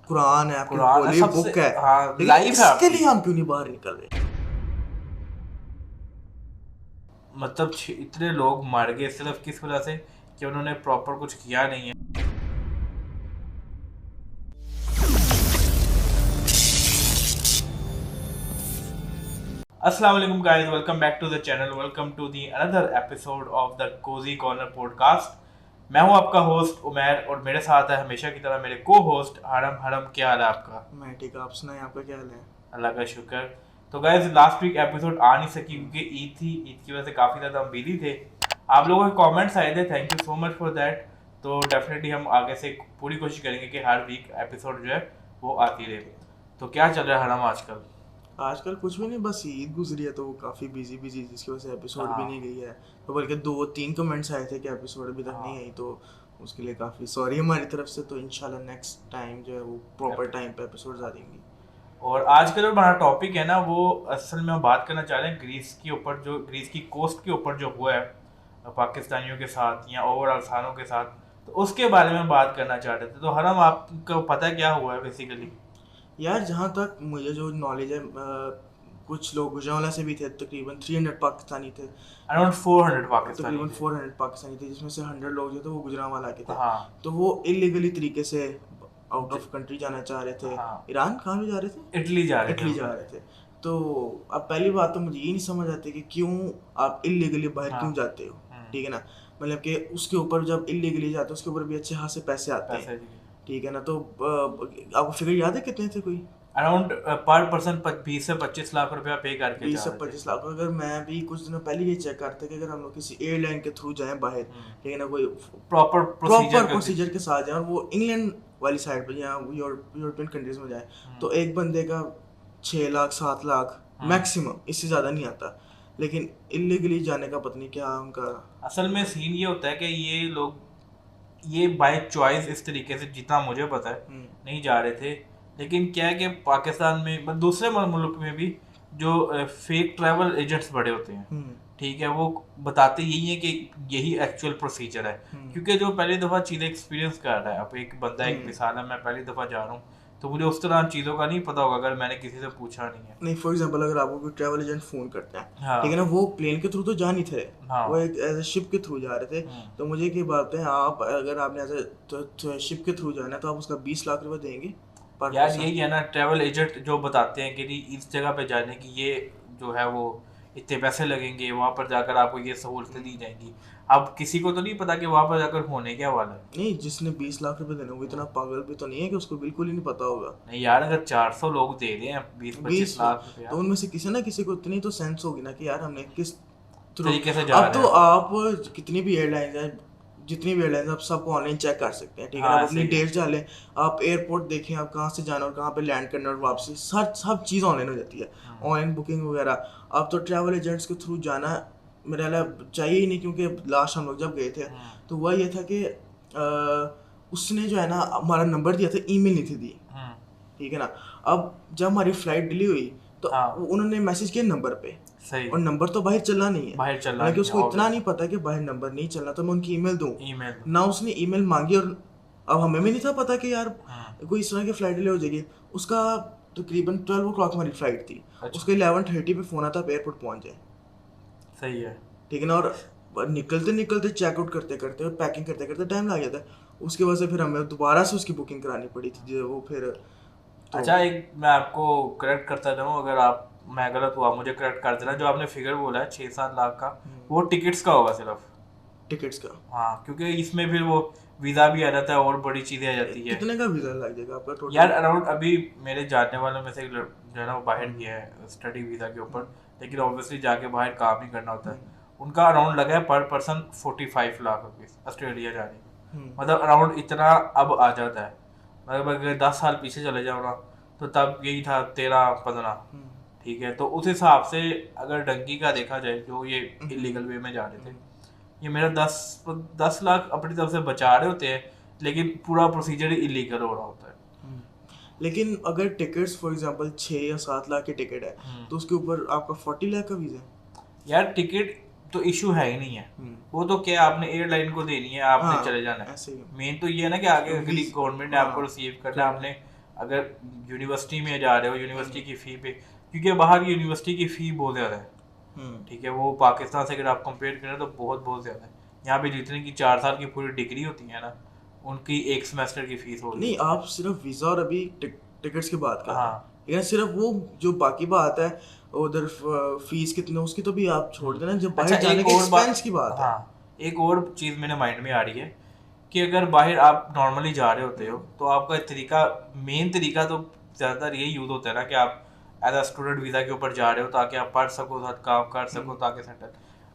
कुरान है, आपकी कुरान है, होली सबसे बुक है, हाँ लेकिन लाइफ है इसके आपकी। लिए हम क्यों नहीं बाहर निकल रहे? मतलब इतने लोग मर गए सिर्फ किस वजह से कि उन्होंने प्रॉपर कुछ किया नहीं है। अस्सलाम वालेकुम guys, welcome back to the channel, welcome to the another episode of the cozy corner podcast. मैं हूं आपका होस्ट उमैर और मेरे साथ है हमेशा की तरह मेरे को होस्ट हरम। हरम, क्या हाल है आपका? मैं ठीक, आप सुनाए, आपका क्या हाल है? अल्लाह का शुक्र। तो गाइस लास्ट वीक एपिसोड आ नहीं सकी क्योंकि ईद थी, ईद की वजह से काफ़ी ज़्यादा हम बिजी थे। आप लोगों के कमेंट्स आए थे, thank you so much for that. तो डेफिनेटली हम आगे से पूरी कोशिश करेंगे कि हर वीक एपिसोड जो है वो आती रहे। तो क्या चल रहा है हरम आजकल? आजकल कुछ भी नहीं, बस ईद गुजरी है तो वो काफ़ी बिजी बिजी, जिसकी वजह से एपिसोड भी हाँ नहीं गई है। तो बल्कि 2-3 कमेंट्स आए थे कि एपिसोड अभी तक नहीं हाँ, आई, तो उसके लिए काफ़ी सॉरी हमारी तरफ से। तो इंशाल्लाह नेक्स्ट टाइम जो है वो प्रॉपर टाइम पे एपिसोड्स आ जाएंगी। और आज का जो हमारा टॉपिक है ना, वो असल में हम बात करना चाह रहे हैं ग्रीस के ऊपर, जो ग्रीस की कोस्ट के ऊपर जो हुआ है पाकिस्तानियों के साथ या ओवरऑल खानों के साथ। तो उसके बारे में बात करना चाह रहे थे। तो हरम, आपको पता है क्या हुआ है बेसिकली? यार जहाँ तक मुझे जो नॉलेज है, कुछ लोग गुजरांवाला से भी थे, तकरीबन 300 पाकिस्तानी थे। अराउंड 400 पाकिस्तानी तकरीबन थे। 400 पाकिस्तानी थे, जिसमें से 100 लोग जो थे वो गुजरांवाला के थे। हाँ तो वो इलीगली तरीके से आउट ज, ऑफ कंट्री जाना चाह रहे थे। हाँ, ईरान कहाँ भी जा रहे थे? इटली जा रहे थे इटली वो। जा रहे थे। तो अब पहली बात तो मुझे ये नहीं समझ आती कि क्यों आप इलीगली बाहर हाँ। क्यों जाते हो। हम्म, ठीक है ना, मतलब कि उसके ऊपर जब इलीगली जाते हो उसके ऊपर भी अच्छे खासे पैसे आते हैं। पैसे दिए। ठीक है ना, तो आपको फिगर याद है कितने थे कोई? अराउंड पर पर्सन 20 से 25 लाख रुपया पे करके बीस जा से रहे थे। 25 लाख। अगर मैं भी कुछ दिनों पहले ये चेक करते कि अगर हम लोग किसी एयरलाइन के थ्रू जाएं बाहर, ठीक है ना, कोई प्रॉपर प्रॉपर प्रोसीजर करके। प्रोसीजर के साथ जाएं और वो इंग्लैंड वाली साइड पर या यूरोपियन कंट्रीज में जाए, तो एक बंदे का 6 लाख 7 लाख मैक्सिमम, इससे ज़्यादा नहीं आता। लेकिन इलीगली जाने का पता नहीं क्या उनका। असल में सीन ये होता है कि ये लोग ये बाय चॉइस इस तरीके से, जितना मुझे पता है, हम्म नहीं जा रहे थे। लेकिन क्या है कि पाकिस्तान में दूसरे मुल्क में भी जो फेक ट्रैवल एजेंट्स बड़े होते हैं, हम्म ठीक है, वो बताते यही है कि यही एक्चुअल प्रोसीजर है। हम्म क्योंकि जो पहली दफ़ा चीज़ें एक्सपीरियंस कर रहा है, अब एक बंदा, एक हम्म मिसाल है, मैं पहली दफ़ा जा रहा हूँ, तो मुझे उस तरह चीज़ों का नहीं पता होगा अगर मैंने किसी से पूछा नहीं है। नहीं, फॉर एग्जांपल अगर आपको कोई ट्रैवल एजेंट फ़ोन करता है, ठीक है हाँ ना, वो प्लेन के थ्रू तो जा नहीं थे, वो हाँ। एक एज ए शिप के थ्रू जा रहे थे। तो मुझे एक बात है, आप अगर आपने एज ए शिप के थ्रू जाना है तो आप उसका 20 लाख रुपए देंगे पर यार पर्सन। यही है ना, ट्रैवल एजेंट जो बताते हैं कि नहीं, इस जगह पे जाने की ये जो है वो इतने पैसे लगेंगे, वहाँ पर जाकर आपको ये सहूलतें दी जाएंगी। अब किसी को तो नहीं पता कि वहाँ पर जाकर होने क्या वाला है। नहीं, जिसने 20 लाख रुपए देने, वो इतना पागल भी तो नहीं है कि उसको बिल्कुल ही नहीं पता होगा। नहीं यार, अगर 400 लोग दे रहे हैं 20-25 बीस लाख रुपया, तो उनमें से किसी ना किसी को इतनी तो सेंस होगी ना कि यार हमने किस थ्रू। तरीके से जा अब रहे तो हैं। आप कितनी भी एयरलाइन है, जितनी भी एयरलाइन, आप सबको ऑनलाइन चेक कर सकते हैं। ठीक है ना, हाँ आप ऐसे अपनी ही है। डेट डालें, आप एयरपोर्ट देखें, आप कहाँ से जाना और कहाँ पे लैंड करना और वापसी, सब चीज़ ऑनलाइन हो जाती है। ऑनलाइन बुकिंग वगैरह। अब तो ट्रैवल एजेंट्स के थ्रू जाना मेरा चाहिए ही नहीं, क्योंकि लास्ट हम लोग जब गए थे तो हुआ ये था कि उसने जो है ना हमारा नंबर दिया था, ईमेल नहीं थी दी। हम्म, ठीक है ना, अब जब हमारी फ्लाइट डिले हुई तो हाँ उन्होंने मैसेज किया नंबर पे, सही। और नंबर तो बाहर चलना नहीं है। बाहर चलना हालांकि नहीं है उसको इतना नहीं ऑब्वियस। पता कि बाहर नंबर नहीं चलना, तो मैं उनकी ईमेल दूं ईमेल। ना, उसने ईमेल मांगी। और अब हमें भी नहीं था पता कि यार हाँ कोई इस तरह की फ्लाइट डिले हो जाएगी। उसका तकरीबन 12 o'clock हमारी फ्लाइट थी, अच्छा, उसका 11:30 पे फ़ोन आता, आप एयरपोर्ट पहुंच जाए। सही है। ठीक है ना, और निकलते निकलते चेकआउट करते करते और पैकिंग करते करते टाइम लग जाता है। उसकी वजह से फिर हमें दोबारा से उसकी बुकिंग करानी पड़ी थी, जो वो फिर तो। अच्छा, एक मैं आपको करेक्ट करता जाऊँ, अगर आप, मैं गलत हुआ मुझे करेक्ट कर देना। जो आपने फिगर बोला है 6-7 लाख का, वो टिकट्स का होगा सिर्फ। टिकट्स का हाँ, क्योंकि इसमें फिर वो वीज़ा भी आ जाता है और बड़ी चीज़ें आ जाती है। कितने का वीज़ा लग जाएगा आपका यार टोटल? अराउंड, अभी मेरे जानने वालों में से एक जो है ना, वो बाहर गया है स्टडी वीज़ा के ऊपर, लेकिन ऑब्वियसली जाके बाहर काम ही करना होता है। उनका अराउंड लगा है पर पर्सन 45 लाख रुपीज़ ऑस्ट्रेलिया जाने का। मतलब अराउंड इतना अब आ जाता है। मतलब अगर 10 साल पीछे चले जाओ ना, तो तब यही था 13-15। ठीक है, तो उस हिसाब से अगर डंकी का देखा जाए, जो ये इलीगल वे में जा रहे थे, ये मेरा 10 लाख अपनी तरफ से बचा रहे होते हैं, लेकिन पूरा प्रोसीजर इलीगल हो रहा होता है। लेकिन अगर टिकट्स फॉर एग्जांपल 6 या 7 लाख की टिकट है, तो उसके ऊपर आपका 40 लाख का वीज़ा है। यार टिकट तो इशू है ही नहीं है। वो तो क्या, आपने एयरलाइन को देनी है, आपने चले हाँ जाना है। ऐसे ही। मेन तो ये है ना कि आगे अगली वीज गवर्नमेंट ने हाँ आपको रिसीव करना है, करना आपने है। अगर यूनिवर्सिटी में जा रहे हो यूनिवर्सिटी की फ़ी पे, क्योंकि बाहर की यूनिवर्सिटी की फ़ी बहुत ज़्यादा है, ठीक है, वो पाकिस्तान से अगर आप कंपेयर करें तो बहुत बहुत ज़्यादा है। यहाँ पे जितने की 4 साल की पूरी डिग्री होती है ना, उनकी एक सेमेस्टर की फ़ीस हो रही नहीं, है। आप सिर्फ वीज़ा और अभी टिकट्स की बात कर रहे हैं, हाँ। लेकिन सिर्फ वो जो बाकी बात है उधर फीस कितने उसकी तो भी आप छोड़ देना, जब अच्छा, बाहर जाने एक के और बात, एक्सपेंस की बात है। हाँ, एक और चीज़ मेरे माइंड में आ रही है कि अगर बाहर आप नॉर्मली जा रहे होते हो तो आपका तरीका, मेन तरीका तो ज़्यादातर यही यूज़ होता है ना कि आप एज अ स्टूडेंट वीज़ा के ऊपर जा रहे हो ताकि आप पढ़ सको, साथ काम कर सको, ताकि सेटल।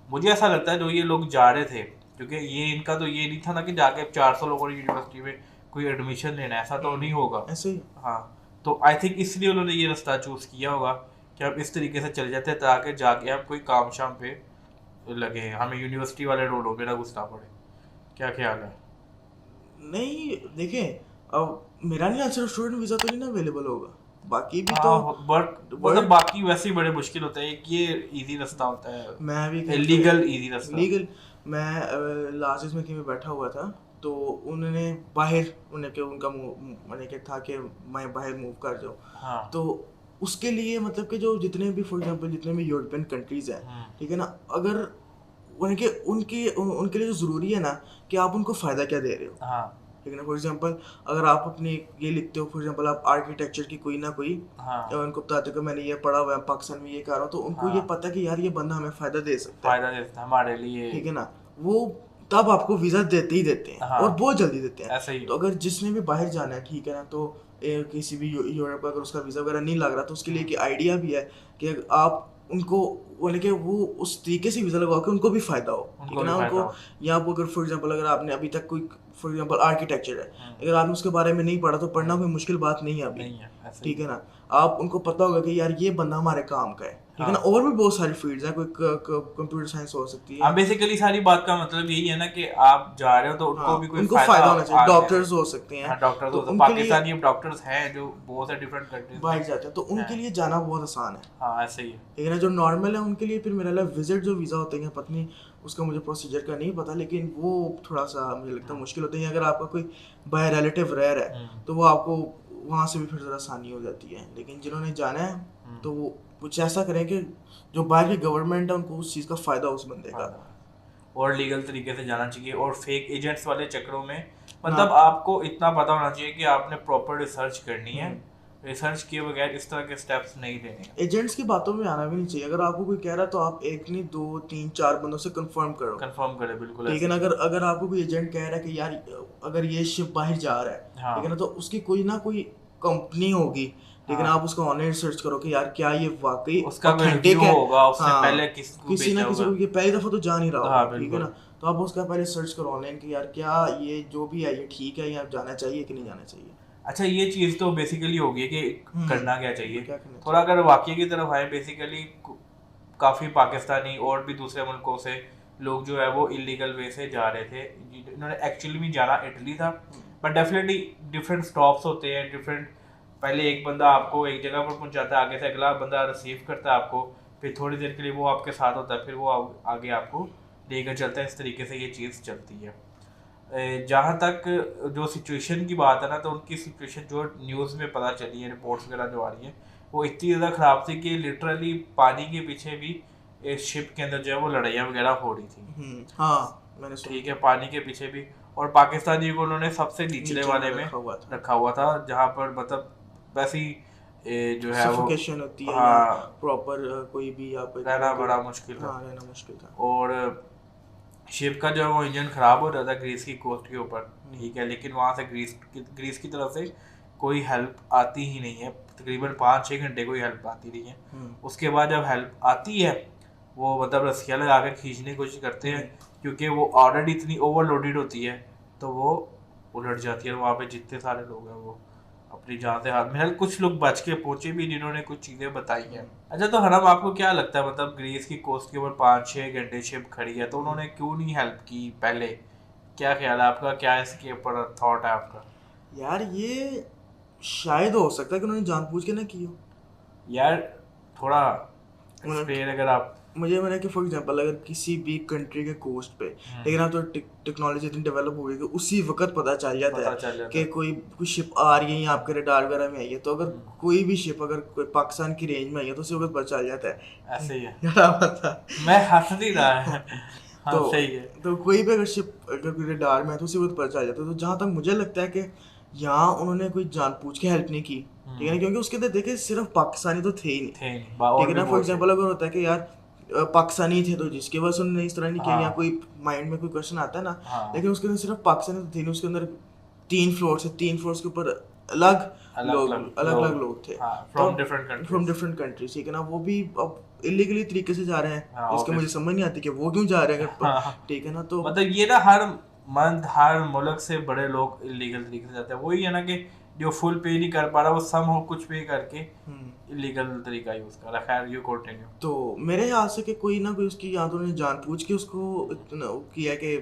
मुझे ऐसा लगता है जो ये लोग जा रहे थे, क्योंकि ये इनका तो ये नहीं था ना कि जाके 400 लोगों ने यूनिवर्सिटी में कोई एडमिशन लेना है, ऐसा तो नहीं होगा। ऐसे ही हाँ, तो आई थिंक इसलिए उन्होंने ये रास्ता चूज़ किया होगा कि हम इस तरीके से चले जाते हैं ताकि जाके हम कोई काम शाम पे लगे, हमें यूनिवर्सिटी वाले रोलों पे ना घुसना पड़े। क्या ख्याल है? नहीं। देखें, अब मेरा नहीं, सिर्फ स्टूडेंट वीज़ा तो नहीं ना अवेलेबल होगा, बाकी भी तो हाँ, बट मतलब वर्ल्ड। बाकी वैसे ही बड़े मुश्किल होता है, एक ये इजी रास्ता होता मैं भी है, लीगल इजी रास्ता। लीगल। मैं लास्ट में कहीं में बैठा हुआ था, तो उन्होंने बाहर उन्हें के उनका मैंने क्या था कि मैं बाहर मूव कर जाऊँ, हाँ। तो उसके लिए मतलब कि जो जितने भी फॉर एग्जांपल जितने भी यूरोपियन कंट्रीज़ हैं, ठीक है ना, अगर उनके उनके उनके लिए जो ज़रूरी है ना कि आप उनको फ़ायदा क्या दे रहे हो, हाँ। ठीक है ना। फॉर एग्जांपल अगर आप अपनी ये लिखते हो, फॉर एग्जांपल आप आर्किटेक्चर की कोई ना कोई, हाँ। या उनको बताते हो कि मैंने ये पढ़ा हुआ है, पाकिस्तान में ये कर रहा हूँ, तो उनको ये हाँ, पता है कि यार ये बंदा हमें फ़ायदा दे सकता है, फायदा देता है हमारे लिए। ठीक है ना। वो तब आपको वीज़ा देते ही देते हैं, हाँ, और बहुत जल्दी देते हैं। ऐसे ही तो अगर जिसने भी बाहर जाना है, ठीक है ना, तो किसी भी यूरोप का अगर उसका वीज़ा वगैरह नहीं लग रहा, तो उसके लिए एक आइडिया भी है कि आप उनको बोले कि वो उस तरीके से वीज़ा लगवा के उनको भी फ़ायदा हो, ठीक उनको है भी ना। फायदा उनको हो। या वो अगर फॉर एग्जांपल अगर आपने अभी तक कोई फॉर एग्जांपल आर्किटेक्चर है, अगर आपने उसके बारे में नहीं पढ़ा, तो पढ़ना कोई मुश्किल बात नहीं है अभी, नहीं है, ऐसे ही ठीक है ना। आप उनको पता होगा कि यार ये बंदा हमारे काम का है, ठीक है ना। हाँ। और भी बहुत सारी फील्ड्स हैं, कोई कंप्यूटर साइंस हो सकती है। हाँ, बेसिकली सारी बात का मतलब यही है ना कि आप जा रहे हो तो उनको हाँ, भी कोई उनको फायदा फ़ायदा होना चाहिए। आगे डॉक्टर्स रहे। हो सकते हैं, हाँ, डॉक्टर्स तो हो सकते, उनके लिए पाकिस्तानी अब डॉक्टर्स हैं जो बहुत से डिफरेंट कंट्रीज बाहर में जाते हैं, तो उनके हैं। लिए जाना बहुत आसान है, हाँ, ऐसे ही है। ठीक है ना। जो नॉर्मल है उनके लिए फिर मेरा लग विजिट जो वीज़ा होते हैं, पत्नी उसका मुझे प्रोसीजर का नहीं पता, लेकिन वो थोड़ा सा मुझे लगता है मुश्किल होता है। अगर आपका कोई बाय रिलेटिव रह रहा है, तो वो आपको वहाँ से भी फिर ज़रा आसानी हो जाती है। लेकिन जिन्होंने जाना है तो वो कुछ ऐसा करें कि जो बाहर की गवर्नमेंट है उनको उस चीज़ का फ़ायदा हो उस बंदे का। और लीगल तरीके से जाना चाहिए, और फेक एजेंट्स वाले चक्करों में हाँ। मतलब आपको इतना पता होना चाहिए कि आपने प्रॉपर रिसर्च करनी है, रिसर्च किए बगैर इस तरह के स्टेप्स नहीं लेने हैं। एजेंट्स की बातों में आना भी नहीं चाहिए। अगर आपको कोई कह रहा है तो आप एक नहीं, 2 3 4 बंदों से कंफर्म करो, कंफर्म करें, बिल्कुल ठीक है ऐसे ना। ही। अगर आपको कोई एजेंट कह रहा है कि यार अगर ये शिप बाहर जा रहा है, हाँ। ठीक है ना, तो उसकी कोई ना कोई कंपनी होगी, ठीक है ना। हाँ। आप उसका ऑनलाइन सर्च करो कि यार क्या ये वाकई उसका कोई ऑथेंटिक रिव्यू है। होगा, उसने हाँ, पहले किसको किसी ना भेजा किसी होगा। को ये पहली दफ़ा तो जा नहीं रहा हाँ, होगा, ठीक है ना। बिल्कुल। तो आप उसका पहले सर्च करो ऑनलाइन कि यार क्या ये जो भी है ये ठीक है, या जाना चाहिए कि नहीं जाना चाहिए। अच्छा, ये चीज़ तो बेसिकली होगी कि करना क्या चाहिए। क्या करना थोड़ा अगर वाकई की तरफ आए, बेसिकली काफ़ी पाकिस्तानी और भी दूसरे मुल्कों से लोग जो है वो इलीगल वे से जा रहे थे। इन्होंने एक्चुअली में जाना इटली था, बट डेफिनेटली डिफरेंट स्टॉप्स होते हैं, डिफरेंट। पहले एक बंदा आपको एक जगह पर पहुंचाता है, आगे से अगला बंदा रिसीव करता है आपको, फिर थोड़ी देर के लिए वो आपके साथ होता है, फिर वो आगे आपको लेकर चलता है। इस तरीके से ये चीज़ चलती है। जहाँ तक जो सिचुएशन की बात है ना, तो उनकी सिचुएशन जो न्यूज़ में पता चली है, रिपोर्ट्स वगैरह जो आ रही है, वो इतनी ज़्यादा ख़राब थी कि लिटरली पानी के पीछे भी इस शिप के अंदर जो है वो लड़ाइयाँ वगैरह हो रही थी। हाँ, मैंने सुना। ठीक है, पानी के पीछे भी। और पाकिस्तानी को उन्होंने सबसे निचले नीचे वाले में रखा हुआ था, जहाँ पर मतलब वैसे ही जो है वो सफोकेशन होती है, या हाँ, प्रॉपर कोई भी यहाँ पे रहना बड़ा मुश्किल था। हाँ, रहना मुश्किल था। और शिप का जो है वो इंजन ख़राब हो रहा था ग्रीस की कोस्ट के ऊपर, ठीक है, लेकिन वहाँ से ग्रीस की तरफ से कोई हेल्प आती ही नहीं है। तकरीबन 5-6 घंटे कोई हेल्प आती नहीं है। उसके बाद जब हेल्प आती है, वो मतलब रस्सियाँ लगा कर खींचने की कोशिश करते हैं, क्योंकि वो ऑलरेडी इतनी ओवरलोडेड होती है, तो वो उलट जाती है। वहाँ पे जितने सारे लोग हैं वो अपनी जान से हाथ में, कुछ लोग बच के पहुंचे भी जिन्होंने कुछ चीज़ें बताई हैं। अच्छा, तो हरम आपको क्या लगता है, मतलब ग्रीस की कोस्ट के ऊपर 5-6 घंटे शिप खड़ी है, तो उन्होंने क्यों नहीं हेल्प की पहले? क्या ख्याल है आपका, क्या इसके ऊपर थॉट है आपका? यार ये शायद हो सकता है कि उन्होंने जानबूझ के ना की हो। यार थोड़ा एक्सप्लेन अगर आप मुझे मैंने कि फॉर एग्जांपल अगर किसी भी कंट्री के कोस्ट पे, लेकिन अब तो टेक्नोलॉजी इतनी डेवलप हो गई कि उसी वक्त पता चल जाता पता है चल जाता कि है। कोई शिप आ रही है या आपके रडार वगैरह में आई है, तो अगर कोई भी शिप अगर कोई पाकिस्तान की रेंज में आई है तो उसी वक्त पता चल जाता है कि ऐसे ही है, क्या पता। मैं हंस नहीं रहा है। हाँ तो सही है। तो कोई भी अगर शिप अगर कोई रडार में है तो उसी वक्त पता चल जाता है। तो जहाँ तक मुझे लगता है कि यहाँ उन्होंने कोई जानबूझ के हेल्प नहीं की, ठीक है ना, क्योंकि उसके अंदर देखे सिर्फ पाकिस्तानी तो थे ही नहीं, थे नहीं ठीक और है भी ना। फॉर बहुत थे। एग्जांपल अगर होता है कि यार पाकिस्तानी थे तो जिसके बस उन्होंने इस तरह नहीं किया, या हाँ कोई माइंड में कोई क्वेश्चन आता है ना, हाँ, लेकिन उसके अंदर सिर्फ पाकिस्तानी तो थे नहीं, उसके अंदर 3 फ्लोर है, 3 फ्लोर्स के ऊपर अलग अलग अलग अलग अलग लोग, लोग थे। हाँ तो from different from countries. Different countries, ठीक है ना, वो भी अब इलीगली तरीके से जा रहे हैं, हाँ जिसके मुझे ऑब्वियसली। समझ नहीं आती कि वो क्यों जा रहे हैं हाँ हाँ। ठीक है ना। तो मतलब ये ना हर मंथ हर मुल्क से बड़े लोग इलीगल तरीके से जाते हैं। वही है ना कि जो फुल पे नहीं कर पा रहा वो सम हो कुछ पे करके इलीगल तरीका यूज कर रहा है। खैर यू कंटिन्यू। तो मेरे ख्याल से कि कोई ना कोई उसकी, या तो उन्होंने जानबूझ के उसको इतना वो किया कि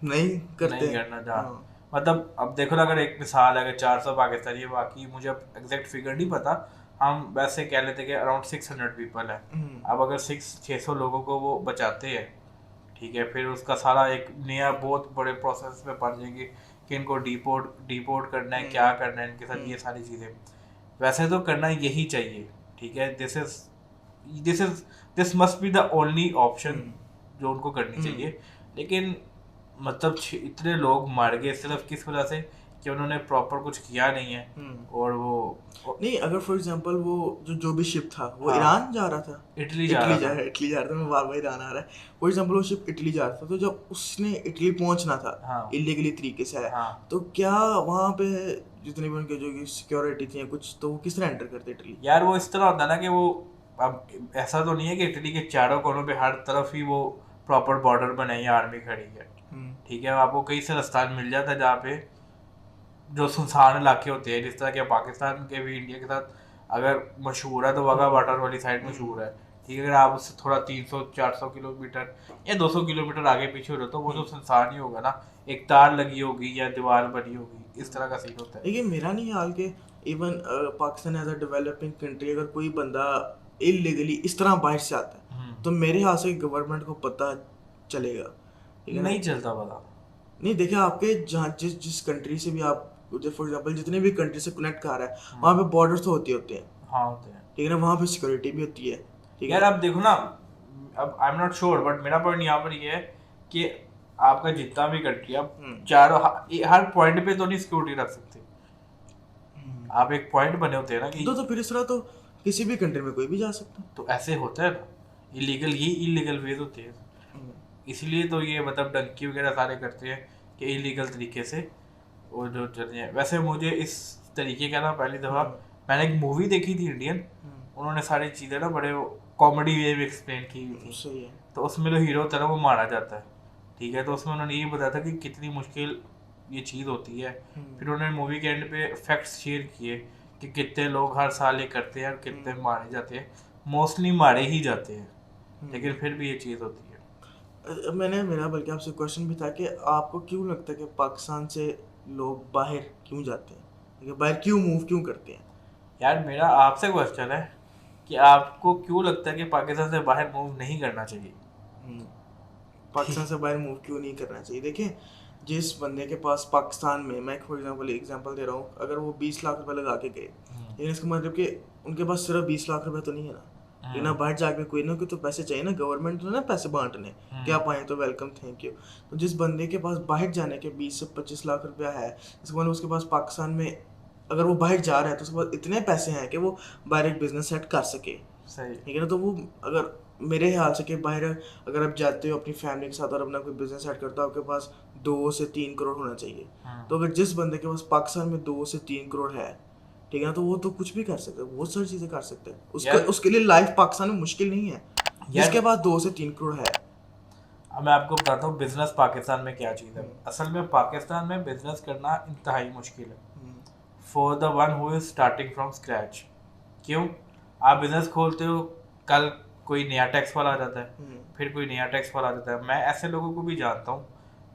नहीं करते नहीं करना चाह, हाँ। मतलब अब देखो ना, अगर एक मिसाल है, अगर 400 पाकिस्तानी है, बाकी मुझे अब एग्जैक्ट फिगर नहीं पता, हम वैसे कह लेते कि अराउंड 600 पीपल है। अब अगर 600 लोगों को वो बचाते हैं, ठीक है, फिर उसका सारा एक नया बहुत बड़े प्रोसेस में पड़ जाएंगे कि इनको डिपोर्ट करना है, क्या करना है इनके साथ, ये सारी चीज़ें। वैसे तो करना यही चाहिए, ठीक है, this must be the only option जो उनको करनी चाहिए। लेकिन मतलब इतने लोग मर गए सिर्फ किस वजह से कि उन्होंने प्रॉपर कुछ किया नहीं है। और वो नहीं, अगर फॉर एग्जांपल वो जो भी शिप था वो हाँ ईरान जा रहा था, इटली जा रहा था। इटली जा रहा था, मैं बार बार ईरान आ रहा है। फॉर एग्जांपल वो शिप इटली जा रहा था, तो जब उसने इटली पहुंचना था हाँ इलीगली तरीके से आया, हाँ तो क्या वहाँ पे जितने भी उनके जो सिक्योरिटी थी या कुछ, तो वो किस तरह एंटर करते इटली? यार, वो इस तरह होता है ना कि वो, अब ऐसा तो नहीं है कि इटली के चारों कोनों पे हर तरफ ही वो प्रॉपर बॉर्डर बनाई है, आर्मी खड़ी है, ठीक है। आपको कई से रास्ता मिल जाता है जहाँ पे जो सुनसान इलाके होते हैं, जिस तरह के पाकिस्तान के भी इंडिया के साथ अगर मशहूर है तो वाघा बॉर्डर वाली साइड मशहूर है, ठीक है। अगर आप उससे थोड़ा 300-400 किलोमीटर या 200 किलोमीटर आगे पीछे हो रहे तो वो तो सुनसान ही होगा ना, एक तार लगी होगी या दीवार बनी होगी, इस तरह का सीन होता है। देखिए मेरा नहीं हाल के even Pakistan as a developing country, अगर कोई बंदा इलीगली इस तरह बाहर से आता है तो मेरे हाथ से गवर्नमेंट को पता चलेगा, ठीक है ना। नहीं चलता पता। नहीं देखिए, आपके जहाँ जिस जिस कंट्री से भी आप, फॉर एग्जांपल जितने भी कंट्री से कनेक्ट कर रहा है वहाँ पे बॉर्डर्स तो होते हैं, हाँ होते हैं। ठीक है ना, वहाँ पे सिक्योरिटी भी होती है, ठीक है यार ना। अब देखो ना, अब I am not sure but मेरा पॉइंट यहाँ पर ये है कि आपका जितना भी कंट्री, अब चारों हर पॉइंट पे तो नहीं सिक्योरिटी रख सकते। आप एक पॉइंट बने होते हैं ना कि तो फिर इस तरह तो किसी भी कंट्री में कोई भी जा सकता है। तो ऐसे होता है ना, इलीगल ही इलीगल वेज होते हैं। इसीलिए तो ये मतलब डंकी वगैरह सारे करते हैं कि इलीगल तरीके से वो जो चल रहे हैं। वैसे मुझे इस तरीके का ना पहली दफ़ा मैंने एक मूवी देखी थी इंडियन, उन्होंने सारी चीज़ें ना बड़े कॉमेडी वे में एक्सप्लेन की हुई थी। सही है। तो उसमें जो हीरो होता है ना वो मारा जाता है, ठीक है। तो उसमें उन्होंने ये बताया था कि कितनी मुश्किल ये चीज़ होती है। फिर उन्होंने मूवी के एंड पे फैक्ट्स शेयर किए कि कितने लोग हर साल ये करते हैं और कितने मारे जाते हैं। मोस्टली मारे ही जाते हैं, लेकिन फिर भी ये चीज़ होती है। मैंने मेरा बल्कि आपसे क्वेश्चन भी था कि आपको क्यों लगता है कि पाकिस्तान से लोग बाहर क्यों जाते हैं, ठीक है, बाहर क्यों मूव क्यों करते हैं? यार मेरा आपसे क्वेश्चन है कि आपको क्यों लगता है कि पाकिस्तान से बाहर मूव नहीं करना चाहिए? पाकिस्तान से बाहर मूव क्यों नहीं करना चाहिए? देखिए, जिस बंदे के पास पाकिस्तान में, मैं फॉर एग्जांपल दे रहा हूँ, अगर वो 20 लाख रुपए लगा के गए, लेकिन इसका मतलब कि उनके पास सिर्फ 20 लाख रुपए तो नहीं है ना, लेकिन ना बाहर जाके कोई ना कोई तो पैसे चाहिए ना, गवर्नमेंट तो ना पैसे बांटने कि आप आए तो वेलकम, थैंक यू। तो जिस बंदे के पास बाहर जाने के 20 से 25 लाख रुपया है, इसका मतलब उसके पास पाकिस्तान में अगर वो बाहर जा रहा है तो उसके पास इतने पैसे हैं कि वो बाहर एक बिजनेस सेट कर सके, सही। ठीक है ना। तो वो अगर मेरे ख्याल से कि बाहर अगर आप जाते हो अपनी फैमिली के साथ और अपना कोई बिजनेस सेट करते हो, आपके पास 2 से 3 करोड़ होना चाहिए। तो अगर जिस बंदे के पास पाकिस्तान में 2 से 3 करोड़ है, ठीक है ना, तो वो तो कुछ भी कर सकते हैं, बहुत सारी चीज़ें कर सकते हैं। उसके लिए लाइफ पाकिस्तान में मुश्किल नहीं है जिसके पास 2 से 3 करोड़ है। अब मैं आपको बताता हूँ बिजनेस पाकिस्तान में क्या चीज़ है। असल में पाकिस्तान में बिजनेस करना इंतहाई मुश्किल है for the one who is starting from scratch. क्यों? आप बिजनेस खोलते हो, कल कोई नया टैक्स वाला आ जाता है, फिर कोई नया टैक्स वाला आ जाता है। मैं ऐसे लोगों को भी जानता हूँ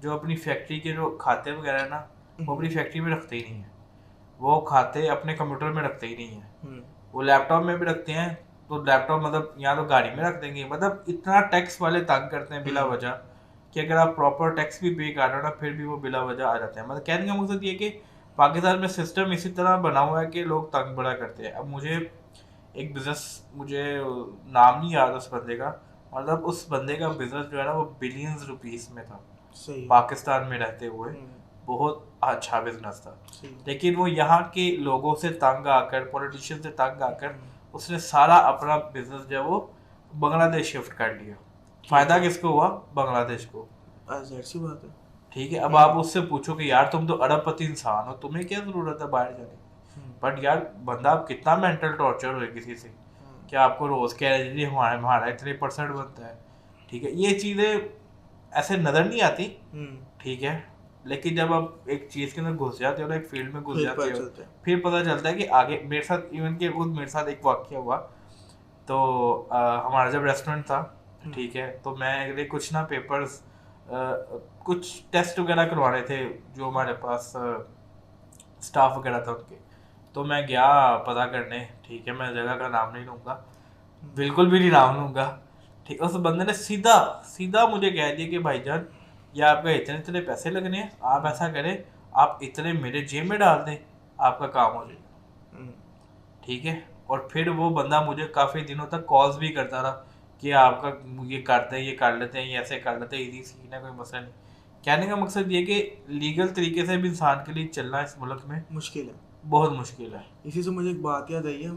जो अपनी फैक्ट्री के जो खाते वगैरह है ना, वो अपनी फैक्ट्री में रखते ही नहीं है। वो खाते अपने कंप्यूटर में रखते ही नहीं है, वो लैपटॉप में भी रखते हैं तो लैपटॉप मतलब यहाँ तो गाड़ी में रख देंगे, मतलब इतना टैक्स वाले तंग करते हैं बिला वजह कि अगर आप प्रॉपर टैक्स भी पे कर रहे हो ना फिर भी वो बिला वजह आ जाते हैं। मतलब कहने का मकसद ये कि पाकिस्तान में सिस्टम इसी तरह बना हुआ है कि लोग तंग बड़ा करते हैं। अब मुझे एक बिजनेस, मुझे नाम नहीं याद उस बंदे का, मतलब उस बंदे का बिजनेस जो है ना वो बिलियंस रुपीस में था सही। पाकिस्तान में रहते हुए, बहुत अच्छा बिजनेस था। लेकिन वो यहाँ के लोगों से तंग आकर, पॉलिटिशियन से तंग आकर उसने सारा अपना बिजनेस जो है वो बांग्लादेश शिफ्ट कर लिया। फायदा किसको हुआ? बांग्लादेश को। जाहिर सी बात है। ठीक है, अब आप उससे पूछो कि यार तुम तो अरबपति इंसान हो, तुम्हें क्या जरूरत है बाहर जाने की? बट यार बंदा आप कितना मेंटल टॉर्चर हो किसी से, क्या आपको रोज कह रहे हैं हमारा हमारा इतने परसेंट बनता है। ठीक है, ये चीजें ऐसे नजर नहीं आती, ठीक है, लेकिन जब आप एक चीज के अंदर घुस जाते हो ना, एक फील्ड में घुस जाते हो, फिर पता चलता है कि आगे मेरे साथ इवन के खुद मेरे साथ एक वाक्य हुआ। तो हमारा जब रेस्टोरेंट था, ठीक है, तो मैं कुछ ना पेपर्स, कुछ टेस्ट वगैरह करवाने थे जो हमारे पास स्टाफ वगैरह था उनके, तो मैं गया पता करने। ठीक है, मैं जगह का नाम नहीं लूँगा, बिल्कुल भी नहीं नाम लूँगा। ठीक है, उस बंदे ने सीधा सीधा मुझे कह दिया कि भाईजान ये आपका इतने इतने पैसे लगने हैं, आप ऐसा करें आप इतने मेरे जेब में डाल दें, आपका काम हो जाएगा। ठीक है, और फिर वो बंदा मुझे काफ़ी दिनों तक कॉल्स भी करता रहा कि आपका ये करते हैं, ये कर लेते हैं, ये ऐसे कर लेते हैं, इजी सीन है, कोई मसला नहीं। कहने का मकसद ये कि लीगल तरीके से भी इंसान के लिए चलना इस मुल्क में मुश्किल है, बहुत मुश्किल है। इसी से मुझे एक बात याद आई है।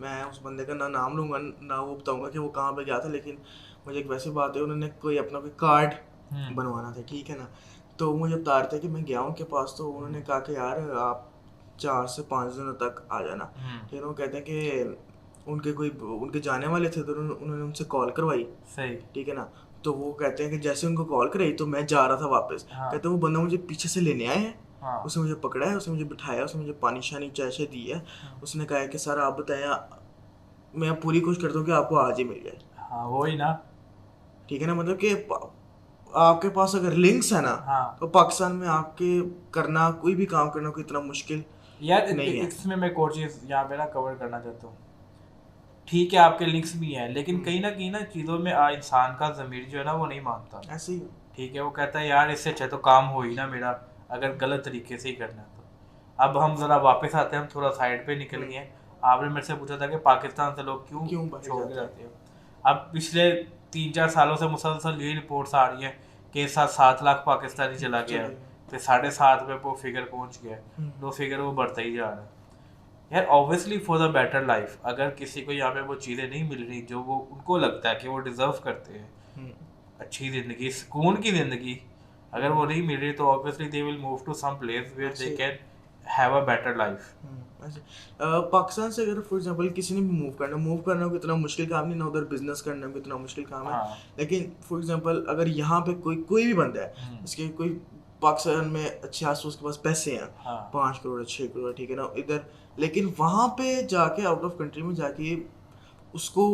मैं उस बंदे का ना नाम लूँगा ना वो बताऊँगा कि वो कहाँ पे गया था, लेकिन मुझे एक वैसी बात है, उन्होंने कोई अपना कोई कार्ड बनवाना था, ठीक है ना। तो मुझे बता रहे थे कि मैं गया उनके पास, तो उन्होंने कहा कि यार आप 4 से 5 दिनों तक आ जाना। फिर वो कहते हैं कि उनके जाने वाले थे, तो उन्होंने उनसे कॉल करवाई, सही, ठीक है ना। तो वो कहते हैं कि जैसे उनको कॉल कराई तो मैं जा रहा था वापस, कहते हैं वो बंदा मुझे पीछे से लेने आए हैं, उसने मुझे पकड़ा है, उसने मुझे बिठाया, उसने मुझे पानी शानी चाय शाय दी है, उसने कहा है कि सर आप बताएं, मैं पूरी कोशिश करता हूँ कि आपको आज ही मिल जाए। हाँ वही ना, ठीक है ना, मतलब कि आपके पास अगर लिंक्स है ना, तो पाकिस्तान में आपके करना कोई भी काम करना कोई इतना मुश्किल यार नहीं है। इसमें मैं एक और चीज़ यहाँ पे ना कवर करना चाहता हूँ। ठीक है आपके लिंक्स भी हैं, लेकिन कहीं ना चीज़ों में इंसान का ज़मीर जो है ना वो नहीं मानता। ऐसे ही ठीक है, वो कहता है यार इससे अच्छा तो काम हो ही ना मेरा, अगर गलत तरीके से ही करना है तो। अब हम ज़रा वापस आते हैं, हम थोड़ा साइड पे निकल गए। आपने मेरे से पूछा था कि पाकिस्तान से लोग क्यों छोड़ के जाते हैं। अब पिछले 3-4 सालों से मुसलसल यही रिपोर्ट्स आ रही हैं कि 7 लाख पाकिस्तानी चला गया, फिर 7.5 पे वो फिगर पहुंच गया, दो फिगर वो बढ़ता ही जा रहा है। यार obviously for the better life, अगर किसी को यहाँ पे वो चीज़ें नहीं मिल रही जो वो उनको लगता है कि वो डिजर्व करते हैं, अच्छी ज़िंदगी, सुकून की ज़िंदगी, अगर वो नहीं मिल रही तो obviously they will move to some place where they can have a better life. Pakistan से अगर फॉर एग्जांपल किसी ने भी मूव करना को इतना मुश्किल काम नहीं ना, उधर बिजनेस करना को इतना मुश्किल काम है। लेकिन फॉर एग्जांपल अगर यहाँ पे कोई भी बंदा है इसके कोई पाकिस्तान में अच्छे आस उसके पास पैसे हैं, 5 करोड़ 6 करोड़, ठीक है ना, इधर, लेकिन वहाँ पे जाके आउट ऑफ कंट्री में जाके उसको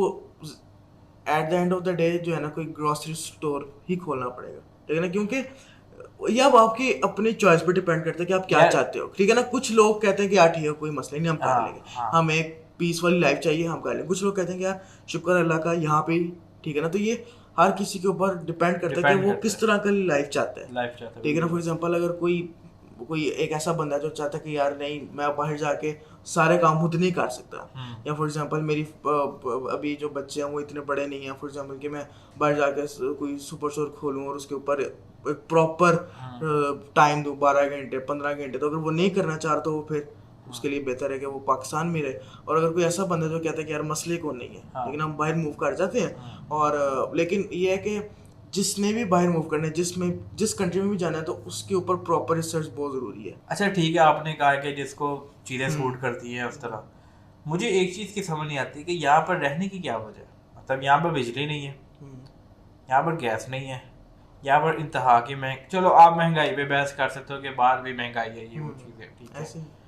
at the end of the day जो है ना कोई ग्रोसरी स्टोर ही खोलना पड़ेगा, ठीक है ना, क्योंकि ये अब आपकी अपनी चॉइस पे डिपेंड करता है कि आप क्या चाहते हो, ठीक है ना। कुछ लोग कहते हैं कि यार ठीक है कोई मसला नहीं, हम कर लेंगे, हम एक पीस वाली लाइफ चाहिए, हम कर लेंगे। कुछ लोग कहते हैं कि यार शुक्र अल्लाह का यहाँ पे, ठीक है ना। तो ये हर किसी के ऊपर डिपेंड करता है कि वो किस तरह का लाइफ चाहता है, ठीक है ना। फॉर एग्जाम्पल अगर कोई एक ऐसा बंदा है जो चाहता है कि यार नहीं मैं बाहर जाके सारे काम खुद नहीं कर सकता, या फॉर एग्जांपल मेरी अभी जो बच्चे हैं वो इतने बड़े नहीं हैं, फॉर एग्जांपल कि मैं बाहर जाके कोई सुपर स्टोर खोलूँ और उसके ऊपर एक प्रॉपर टाइम दूँ 12 घंटे 15 घंटे, तो अगर वो नहीं करना चाह रहा तो वो फिर उसके लिए बेहतर है कि वो पाकिस्तान में रहे। और अगर कोई ऐसा बंदा जो कहता है कि यार मसले को नहीं है, लेकिन हम बाहर मूव कर जाते हैं, और लेकिन ये है कि जिसने भी बाहर मूव करना है, जिस कंट्री में भी जाना है, तो उसके ऊपर प्रॉपर रिसर्च बहुत ज़रूरी है। अच्छा ठीक है, आपने कहा कि जिसको चीज़ें सूट करती हैं उस तरह, मुझे एक चीज़ की समझ नहीं आती कि यहाँ पर रहने की क्या वजह है। मतलब यहाँ पर बिजली नहीं है, यहाँ पर गैस नहीं है, यहाँ पर इंतहा की चलो आप महंगाई पे बहस कर सकते हो कि बाहर भी महंगाई है, ये वो चीज़ें, ठीक है।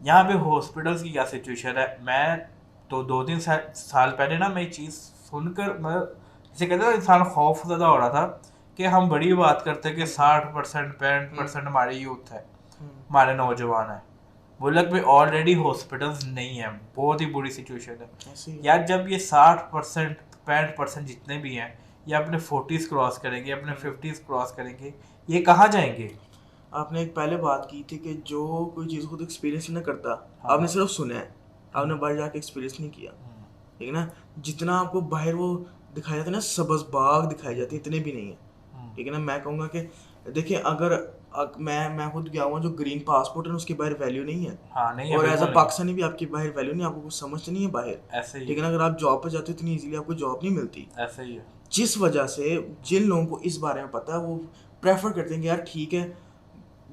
यहाँ पे हॉस्पिटल्स की क्या सिचुएशन है, मैं तो 2-3 साल पहले ना मैं ये चीज़ सुनकर मतलब जैसे कहते हैं इंसान खौफ ज़्यादा हो रहा था कि हम बड़ी बात करते हैं कि 60% 65% हमारी यूथ है, हमारे नौजवान है, मुल्क में ऑलरेडी हॉस्पिटल्स नहीं है, बहुत ही बुरी सिचुएशन है ऐसे ही यार। जब ये 60% 65% जितने भी हैं ये अपने 40s क्रॉस करेंगे, अपने 50s क्रॉस करेंगे, ये कहाँ जाएंगे? आपने एक पहले बात की थी कि जो कोई चीज़ खुद एक्सपीरियंस नहीं करता, हाँ। आपने सिर्फ सुना है, आपने बाहर जाके एक्सपीरियंस नहीं किया, ठीक है ना। जितना आपको बाहर वो दिखाया जाता है ना, सब्ज़ बाग दिखाई जाती है, इतने भी नहीं है, ठीक है ना। मैं कहूँगा कि देखिए अगर मैं खुद गया हुआ, जो ग्रीन पासपोर्ट है उसकी बाहर वैल्यू नहीं है, हाँ नहीं है, और एज बिल्कुल अ नहीं। पाकिस्तानी भी आपकी बाहर वैल्यू नहीं है, आपको कुछ समझ नहीं है बाहर, ऐसे ही ठीक है ना। अगर आप जॉब पे जाते हो इतनी इजीली आपको जॉब नहीं मिलती, ऐसे ही है। जिस वजह से जिन लोगों को इस बारे में पता है वो प्रेफर करते हैं कि यार ठीक है,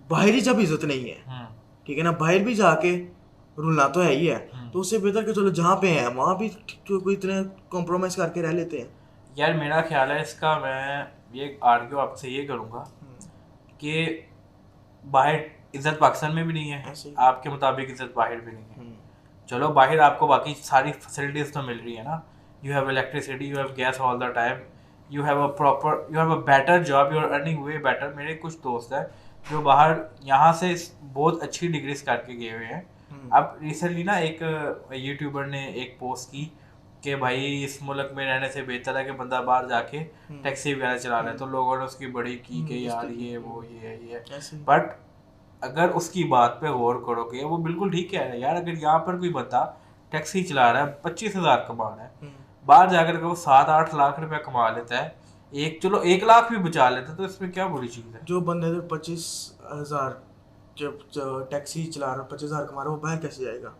बाहर ही जब इज्जत नहीं है, ठीक है ना, बाहर भी जाके रुलना तो है ही है, तो उससे बेहतर कि चलो जहाँ पे है वहाँ भी तो कोई इतने कॉम्प्रोमाइज करके रह लेते हैं। यार मेरा ख्याल है इसका, मैं ये आर्ग्यू आपसे ये करूँगा कि बाहर इज्जत पाकिस्तान में भी नहीं है, ऐसे ही। आपके मुताबिक इज्जत बाहर भी नहीं है। चलो बाहर आपको बाकी सारी फैसिलिटीज तो मिल रही है ना, you have electricity, you have gas all the time, you have a better job, you are earning way better. मेरे कुछ दोस्त हैं जो बाहर यहाँ से बहुत अच्छी डिग्रीज करके गए हुए हैं। अब रिसेंटली ना एक यूट्यूबर ने एक पोस्ट की कि भाई इस मुल्क में रहने से बेहतर है कि बंदा बाहर जाके टैक्सी वगैरह चला रहा है, तो लोगों ने उसकी बड़ी की कि यार ये वो ये बट अगर उसकी बात पे गौर करोगे वो बिल्कुल ठीक कह रहा है यार। अगर यहाँ पर कोई बंदा टैक्सी चला रहा है, 25,000 कमा रहा है, बाहर जाकर अगर वो 7-8 लाख रुपया कमा लेता है, चलो 1 लाख भी बचा लेता है, तो इसमें क्या बुरी चीज़ है? जो बंदे 25,000 जब टैक्सी चला रहा है, 25,000 कमा रहा है, वो बाहर कैसे जाएगा?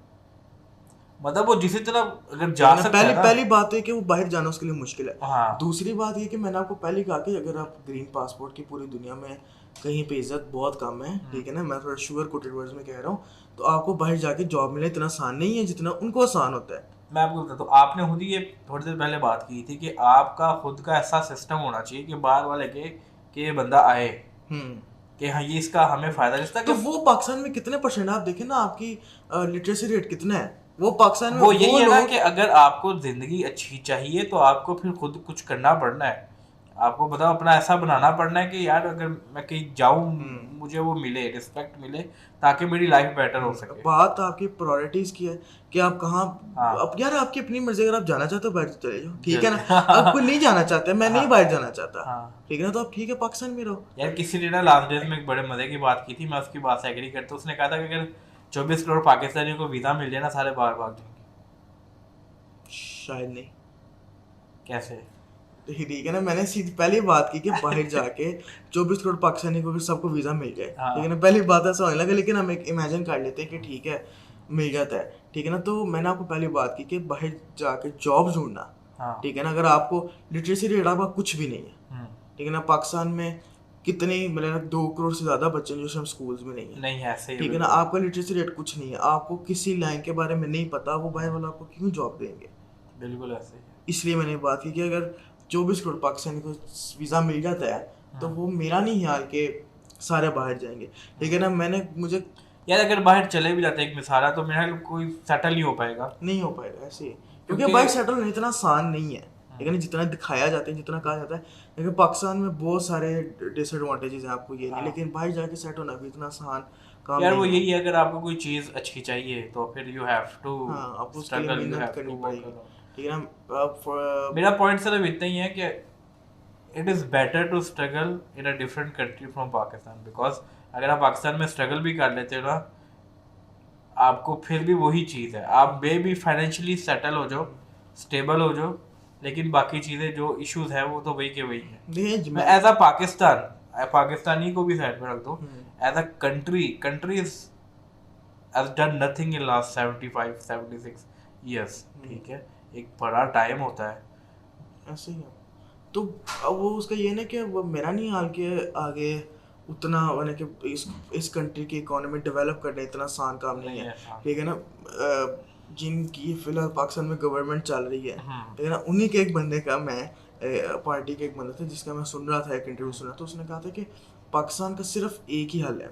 मतलब वो जिस तरह अगर जा सकता है ना, पहली बात है कि वो बाहर जाना उसके लिए मुश्किल है। हाँ। दूसरी बात ये कि मैंने आपको पहले कहा कि अगर आप ग्रीन पासपोर्ट की पूरी दुनिया में कहीं पे इज्जत बहुत कम है, ठीक है ना, मैं थोड़ा शुगर कोटेड वर्ड्स में कह रहा हूँ, तो आपको बाहर जाके जॉब मिले इतना आसान नहीं है जितना उनको आसान होता है। मैं आपको बताता हूँ, आपने खुद ही ये थोड़ी देर पहले बात की थी कि आपका खुद का ऐसा सिस्टम होना चाहिए कि बाहर वाले के कि ये बंदा आए कि हाँ ये इसका हमें फायदा इसका। तो वो पाकिस्तान में कितने परसेंट आप देखें ना, आपकी लिटरेसी रेट कितना है वो पाकिस्तान में? वो यही है ना कि अगर आपको जिंदगी अच्छी चाहिए तो आपको फिर खुद कुछ करना पड़ना है, आपको बताओ अपना ऐसा बनाना पड़ना है कि यार अगर मैं कहीं जाऊँ मुझे वो मिले, रिस्पेक्ट मिले, ताकि मेरी लाइफ बेटर हो सके। बात आपकी प्रायोरिटीज की है कि आप कहाँ। हाँ। अब यार आपकी अपनी मर्जी, अगर आप जाना चाहते हो बाहर तो चले जाओ, ठीक है ना। अब कोई नहीं जाना चाहता, मैं नहीं बाहर जाना चाहता, ठीक है ना, तो आप ठीक है पाकिस्तान में रहो। यार किसी ने ना लास्ट डेज में एक बड़े मजे की बात की थी, मैं उसकी बात से एग्री करता हूँ। उसने कहा था कि अगर 24 करोड़ पाकिस्तानियों को वीजा मिल जाए ना, सारे बाहर भाग जाएंगे। शायद नहीं। कैसे? ठीक है ना, मैंने सीधी पहली बात की कि बाहर जाके 24 करोड़ पाकिस्तानी को भी सबको वीजा मिल जाए, ठीक है ना, पहली बात ऐसा होने लगा। लेकिन हम एक इमेजिन कर लेते हैं कि ठीक है मिल जाता है, ठीक है ना। तो मैंने आपको पहली बात की कि बाहर जाके जॉब ढूंढना, ठीक है ना, अगर आपको लिटरेसी रेट आपका कुछ भी नहीं है, ठीक है ना, पाकिस्तान में कितने मतलब 2 करोड़ से ज़्यादा बच्चे जो हम स्कूल्स में नहीं है, ऐसे ही, ठीक है ना, आपका लिटरेसी रेट कुछ नहीं है, आपको किसी लाइन के बारे में नहीं पता, वो बाहर वाला आपको क्यों जॉब देंगे? बिल्कुल ऐसे ही। इसलिए मैंने बात की कि अगर 24 करोड़ पाकिस्तानी को वीज़ा मिल जाता है तो वो मेरा नहीं ख्याल कि सारे बाहर जाएंगे, ठीक है ना। मुझे यार अगर बाहर चले भी जाते हैं, एक मिसाल है, तो मेरा कोई सेटल नहीं हो पाएगा, नहीं हो पाएगा ऐसे ही, क्योंकि बाहर सेटल होना इतना आसान नहीं है, ठीक है ना, जितना दिखाया जाता है, जितना कहा जाता है। लेकिन पाकिस्तान में बहुत सारे डिसएडवांटेजेस हैं, आपको ये नहीं, लेकिन बाहर जाके सेट होना भी इतना आसान काम यार नहीं वो है। यही है, अगर आपको कोई चीज़ अच्छी चाहिए तो फिर यू हैव टू आपको उसके लिए मेहनत करनी पड़ेगी, ठीक है ना। मेरा पॉइंट सिर्फ इतना ही है कि it is better to struggle in a different country from Pakistan, because अगर आप पाकिस्तान में स्ट्रगल भी कर लेते हो ना, आपको फिर भी वही चीज़ है, आप मे भी फाइनेंशियली सेटल हो जाओ, स्टेबल हो जाओ, लेकिन बाकी चीज़ें जो इश्यूज हैं वो तो वही के वही हैं। मैं एज अ पाकिस्तानी को भी साइड में रख दो, as a country has done nothing in last 75-76 years, ठीक है, एक बड़ा टाइम होता है ऐसे ही है। तो अब वो उसका ये ना कि वो मेरा नहीं हाल के आगे उतना मैंने कि इस कंट्री की इकोनॉमी डेवलप करना इतना आसान काम नहीं है, ठीक है ना। जिनकी फिलहाल पाकिस्तान में गवर्नमेंट चल रही है, ठीक है ना, उन्हीं के एक बंदे का मैं पार्टी के एक बंदा था जिसका मैं सुन रहा था, एक इंटरव्यू सुना, तो उसने कहा था कि पाकिस्तान का सिर्फ एक ही हल है,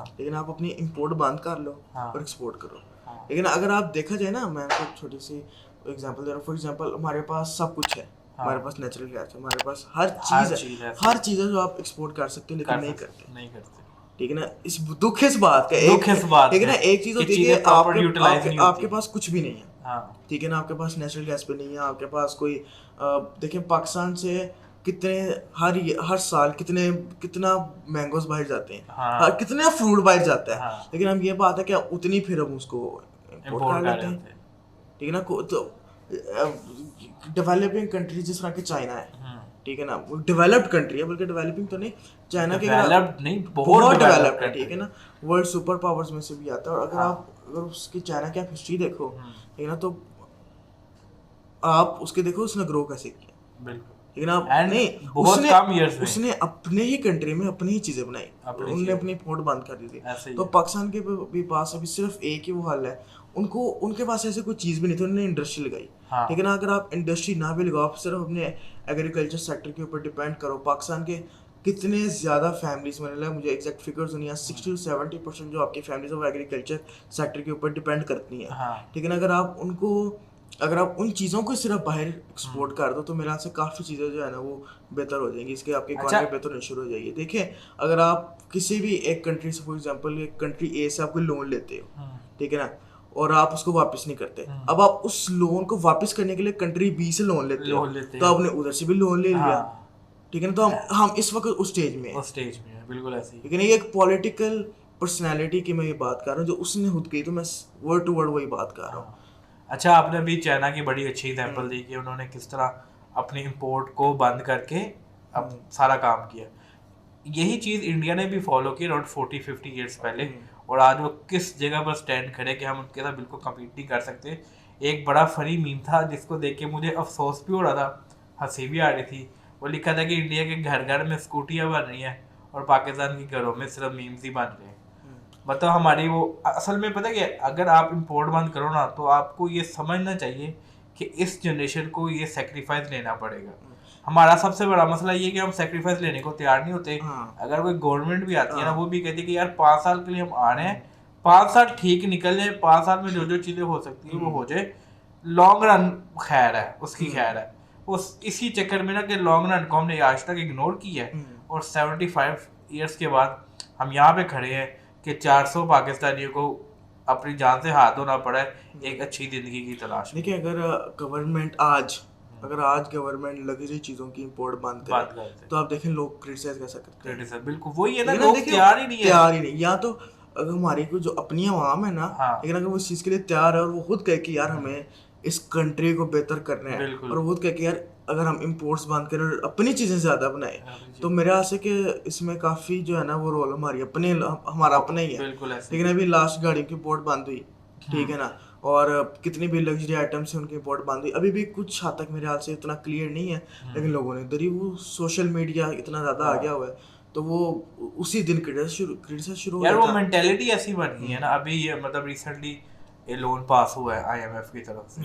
लेकिन आप अपनी इंपोर्ट बंद कर लो और एक्सपोर्ट करो, लेकिन अगर आप देखा जाए ना, मैं आपको छोटी सी एग्जांपल दे रहा हूँ। फॉर एग्जांपल हमारे पास सब कुछ है, हमारे पास नेचुरल गैस है, हमारे पास हर चीज़ है जो आप एक्सपोर्ट कर सकते हो, लेकिन नहीं करते। ठीक है ना, इस दुख इस बात का, दुख इस बात ठीक है ना, है एक चीज कि होती है चीजें कि proper utilize आपके नहीं आपके होती। पास कुछ भी नहीं है, हाँ ठीक है ना, आपके पास नेचुरल गैस पे नहीं है, आपके पास कोई देखिए पाकिस्तान से कितने हर साल कितना मैंगोज बाहर जाते हैं, हाँ कितना फ्रूट बाहर जाता है, हाँ लेकिन हम ये बात है कि उतनी फिर हम उसको इम्पोर्ट इम्पोर्ट कर कर लेते हैं, जाते हैं। ठीक है ना। तो डेवलपिंग कंट्रीज जिस तरह की चाइना है, हम्म। ठीक है ना, वो डेवलप्ड कंट्री है, बल्कि डेवलपिंग तो नहीं, चाइना के अगर डेवलप्ड नहीं, बहुत बहुत डेवलप्ड डेवलप्ड है, ठीक है कंट्री। ना, वर्ल्ड सुपर पावर्स में से भी आता है। और हाँ अगर उसकी चाइना की आप हिस्ट्री देखो, हम्म, ठीक है ना, तो आप उसके देखो उसने ग्रो कैसे किया, बिल्कुल। ठीक है ना। एंड नहीं, बहुत उसने कम इयर्स में उसने अपने ही कंट्री में अपनी ही चीजें बनाई, अपनी उनने चीज अपनी पोर्ट बंद कर दी थी। ऐसे ही तो है। पाकिस्तान के भी पास अभी सिर्फ एक ही वो हल है, उनको उनके पास ऐसे कोई चीज़ भी नहीं थी, उन्होंने इंडस्ट्री लगाई, हाँ ठीक है ना। अगर आप इंडस्ट्री ना भी लगाओ, आप सिर्फ अपने एग्रीकल्चर सेक्टर के ऊपर डिपेंड करो, पाकिस्तान के कितने ज़्यादा फैमिलीज में, मतलब मुझे एग्जैक्ट फिगर्स नहीं है, 60 to 70% जो आपकी फैमिलीज है वो एग्रीकल्चर सेक्टर के ऊपर डिपेंड करती हैं, हाँ ठीक है ना। अगर आप उन चीज़ों को सिर्फ बाहर एक्सपोर्ट हम्म। कर दो, तो मेरे ख्याल से काफ़ी चीज़ें जो है ना वो बेहतर हो जाएंगी, इसके आपकी अच्छा इकॉनमी बेहतर होनी शुरू हो जाएगी। देखिए, अगर आप किसी भी एक कंट्री से, फॉर एग्जांपल एक कंट्री ए से आप कोई लोन लेते हो, हम्म, ठीक है ना, और आप उसको वापस नहीं करते, हम्म, अब आप उस लोन को वापस करने के लिए कंट्री बी से लोन लेते हो, लोन लेते तो हैं। आपने उधर से भी लोन ले लिया, हाँ ठीक है ना। तो हम इस वक्त उस स्टेज में हैं, उस स्टेज में है, बिल्कुल ऐसे ही। ठीक है ना। ये एक पॉलिटिकल पर्सनैलिटी की मैं ये बात कर रहा हूँ, जो उसने खुद की, तो मैं वर्ड टू वर्ड वही बात कर रहा हूँ। हाँ अच्छा, आपने अभी चाइना की बड़ी अच्छी एग्जांपल दी कि उन्होंने किस तरह अपनी इंपोर्ट को बंद करके अब सारा काम किया। यही चीज़ इंडिया ने भी फॉलो की अराउंड 40-50 ईयर्स पहले, और आज वो किस जगह पर स्टैंड खड़े कि हम उनके साथ बिल्कुल कम्पीट नहीं कर सकते। एक बड़ा फनी मीम था जिसको देख के मुझे अफसोस भी हो रहा था, हंसी भी आ रही थी। वो लिखा था कि इंडिया के घर घर में स्कूटियाँ बन रही हैं और पाकिस्तान के घरों में सिर्फ मीम्स ही बन रहे हैं। मतलब हमारी वो असल में पता क्या है, अगर आप इंपोर्ट बंद करो ना तो आपको ये समझना चाहिए कि इस जनरेशन को ये सेक्रीफाइस लेना पड़ेगा। हमारा सबसे बड़ा मसला ये है कि हम सेक्रीफाइस लेने को तैयार नहीं होते। हाँ अगर कोई गवर्नमेंट भी आती है ना, हाँ वो भी कहती है कि यार 5 साल के लिए हम आ रहे हैं, 5 साल ठीक निकल जाए, 5 साल में जो जो चीज़ें हो सकती है वो हो जाए, लॉन्ग रन खैर है उसकी, खैर है। उस इसी चक्कर में ना कि लॉन्ग रन को हमने आज तक इग्नोर किया है, और 75 ईयर्स के बाद हम यहाँ पे खड़े हैं कि 400 पाकिस्तानियों को अपनी जान से हाथ धोना पड़ा है एक अच्छी ज़िंदगी की तलाश में। देखिए, अगर आज गवर्नमेंट लग्जरी चीज़ों की इंपोर्ट बंद बात करे, करते तो आप देखें लोग क्रिटिसाइज कैसे करते हैं, क्रिटिसिज्म बिल्कुल वही है ना, ठीक है ना। लोग देखिए, तैयार ही नहीं है। तैयार ही नहीं, या तो अगर हमारी कोई जो अपनी आवाम है ना, हाँ लेकिन अगर वो इस चीज़ के लिए तैयार है और वो खुद कहे कि यार हमें इस कंट्री को बेहतर करना है, बिल्कुल। और वो खुद कहे कि यार अगर हम इंपोर्ट्स बंद करें और अपनी चीज़ें ज़्यादा बनाए, अपनी तो मेरे ख्याल से कि इसमें काफ़ी जो है ना वो रोल हमारा अपना ही है। बिल्कुल ऐसे लेकिन अभी लास्ट गाड़ी की इंपोर्ट बंद हुई, ठीक है ना, और कितनी भी लग्जरी आइटम्स हैं उनकी इंपोर्ट बंद हुई, अभी भी कुछ हद तक मेरे ख्याल से इतना क्लियर नहीं है, लेकिन लोगों ने इधर ही वो सोशल मीडिया इतना ज़्यादा आ गया हुआ है, तो वो उसी दिन क्रिटिसाइज शुरू हो यार वो जाता। मेंटेलिटी ऐसी बन गई है ना। अभी ये मतलब रिसेंटली ये लोन पास हुआ है आईएमएफ की तरफ से,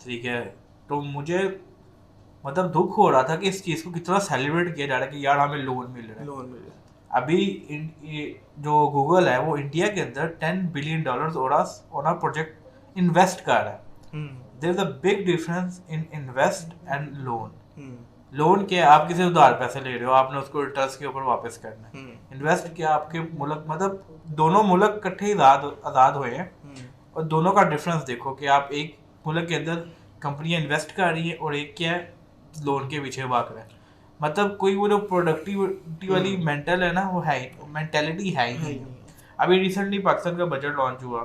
ठीक है, तो मुझे मतलब दुख हो रहा था कि इस चीज़ को कितना सेलिब्रेट किया जा रहा है कि यार हमें लोन मिल रहा है। लोन मिले, अभी ये जो गूगल है वो इंडिया के अंदर $10 billion on a project invest कर रहा है। There is a big difference in invest and loan. Loan क्या है, आप किसी उधार पैसे ले रहे हो, आपने उसको इंटरेस्ट के ऊपर वापस करना है। इन्वेस्ट क्या, आपके मुल्क मतलब दोनों मुल्क इकट्ठे आज़ाद हुए हैं, और दोनों का डिफरेंस देखो कि आप एक मुल्क के अंदर कंपनियां इन्वेस्ट कर रही है और एक क्या है लोन के पीछे भाग रहा है। मतलब कोई वो जो प्रोडक्टिविटी वाली मेंटल है ना, वो है मेंटेलिटी है ही नहीं। अभी रिसेंटली पाकिस्तान का बजट लॉन्च हुआ,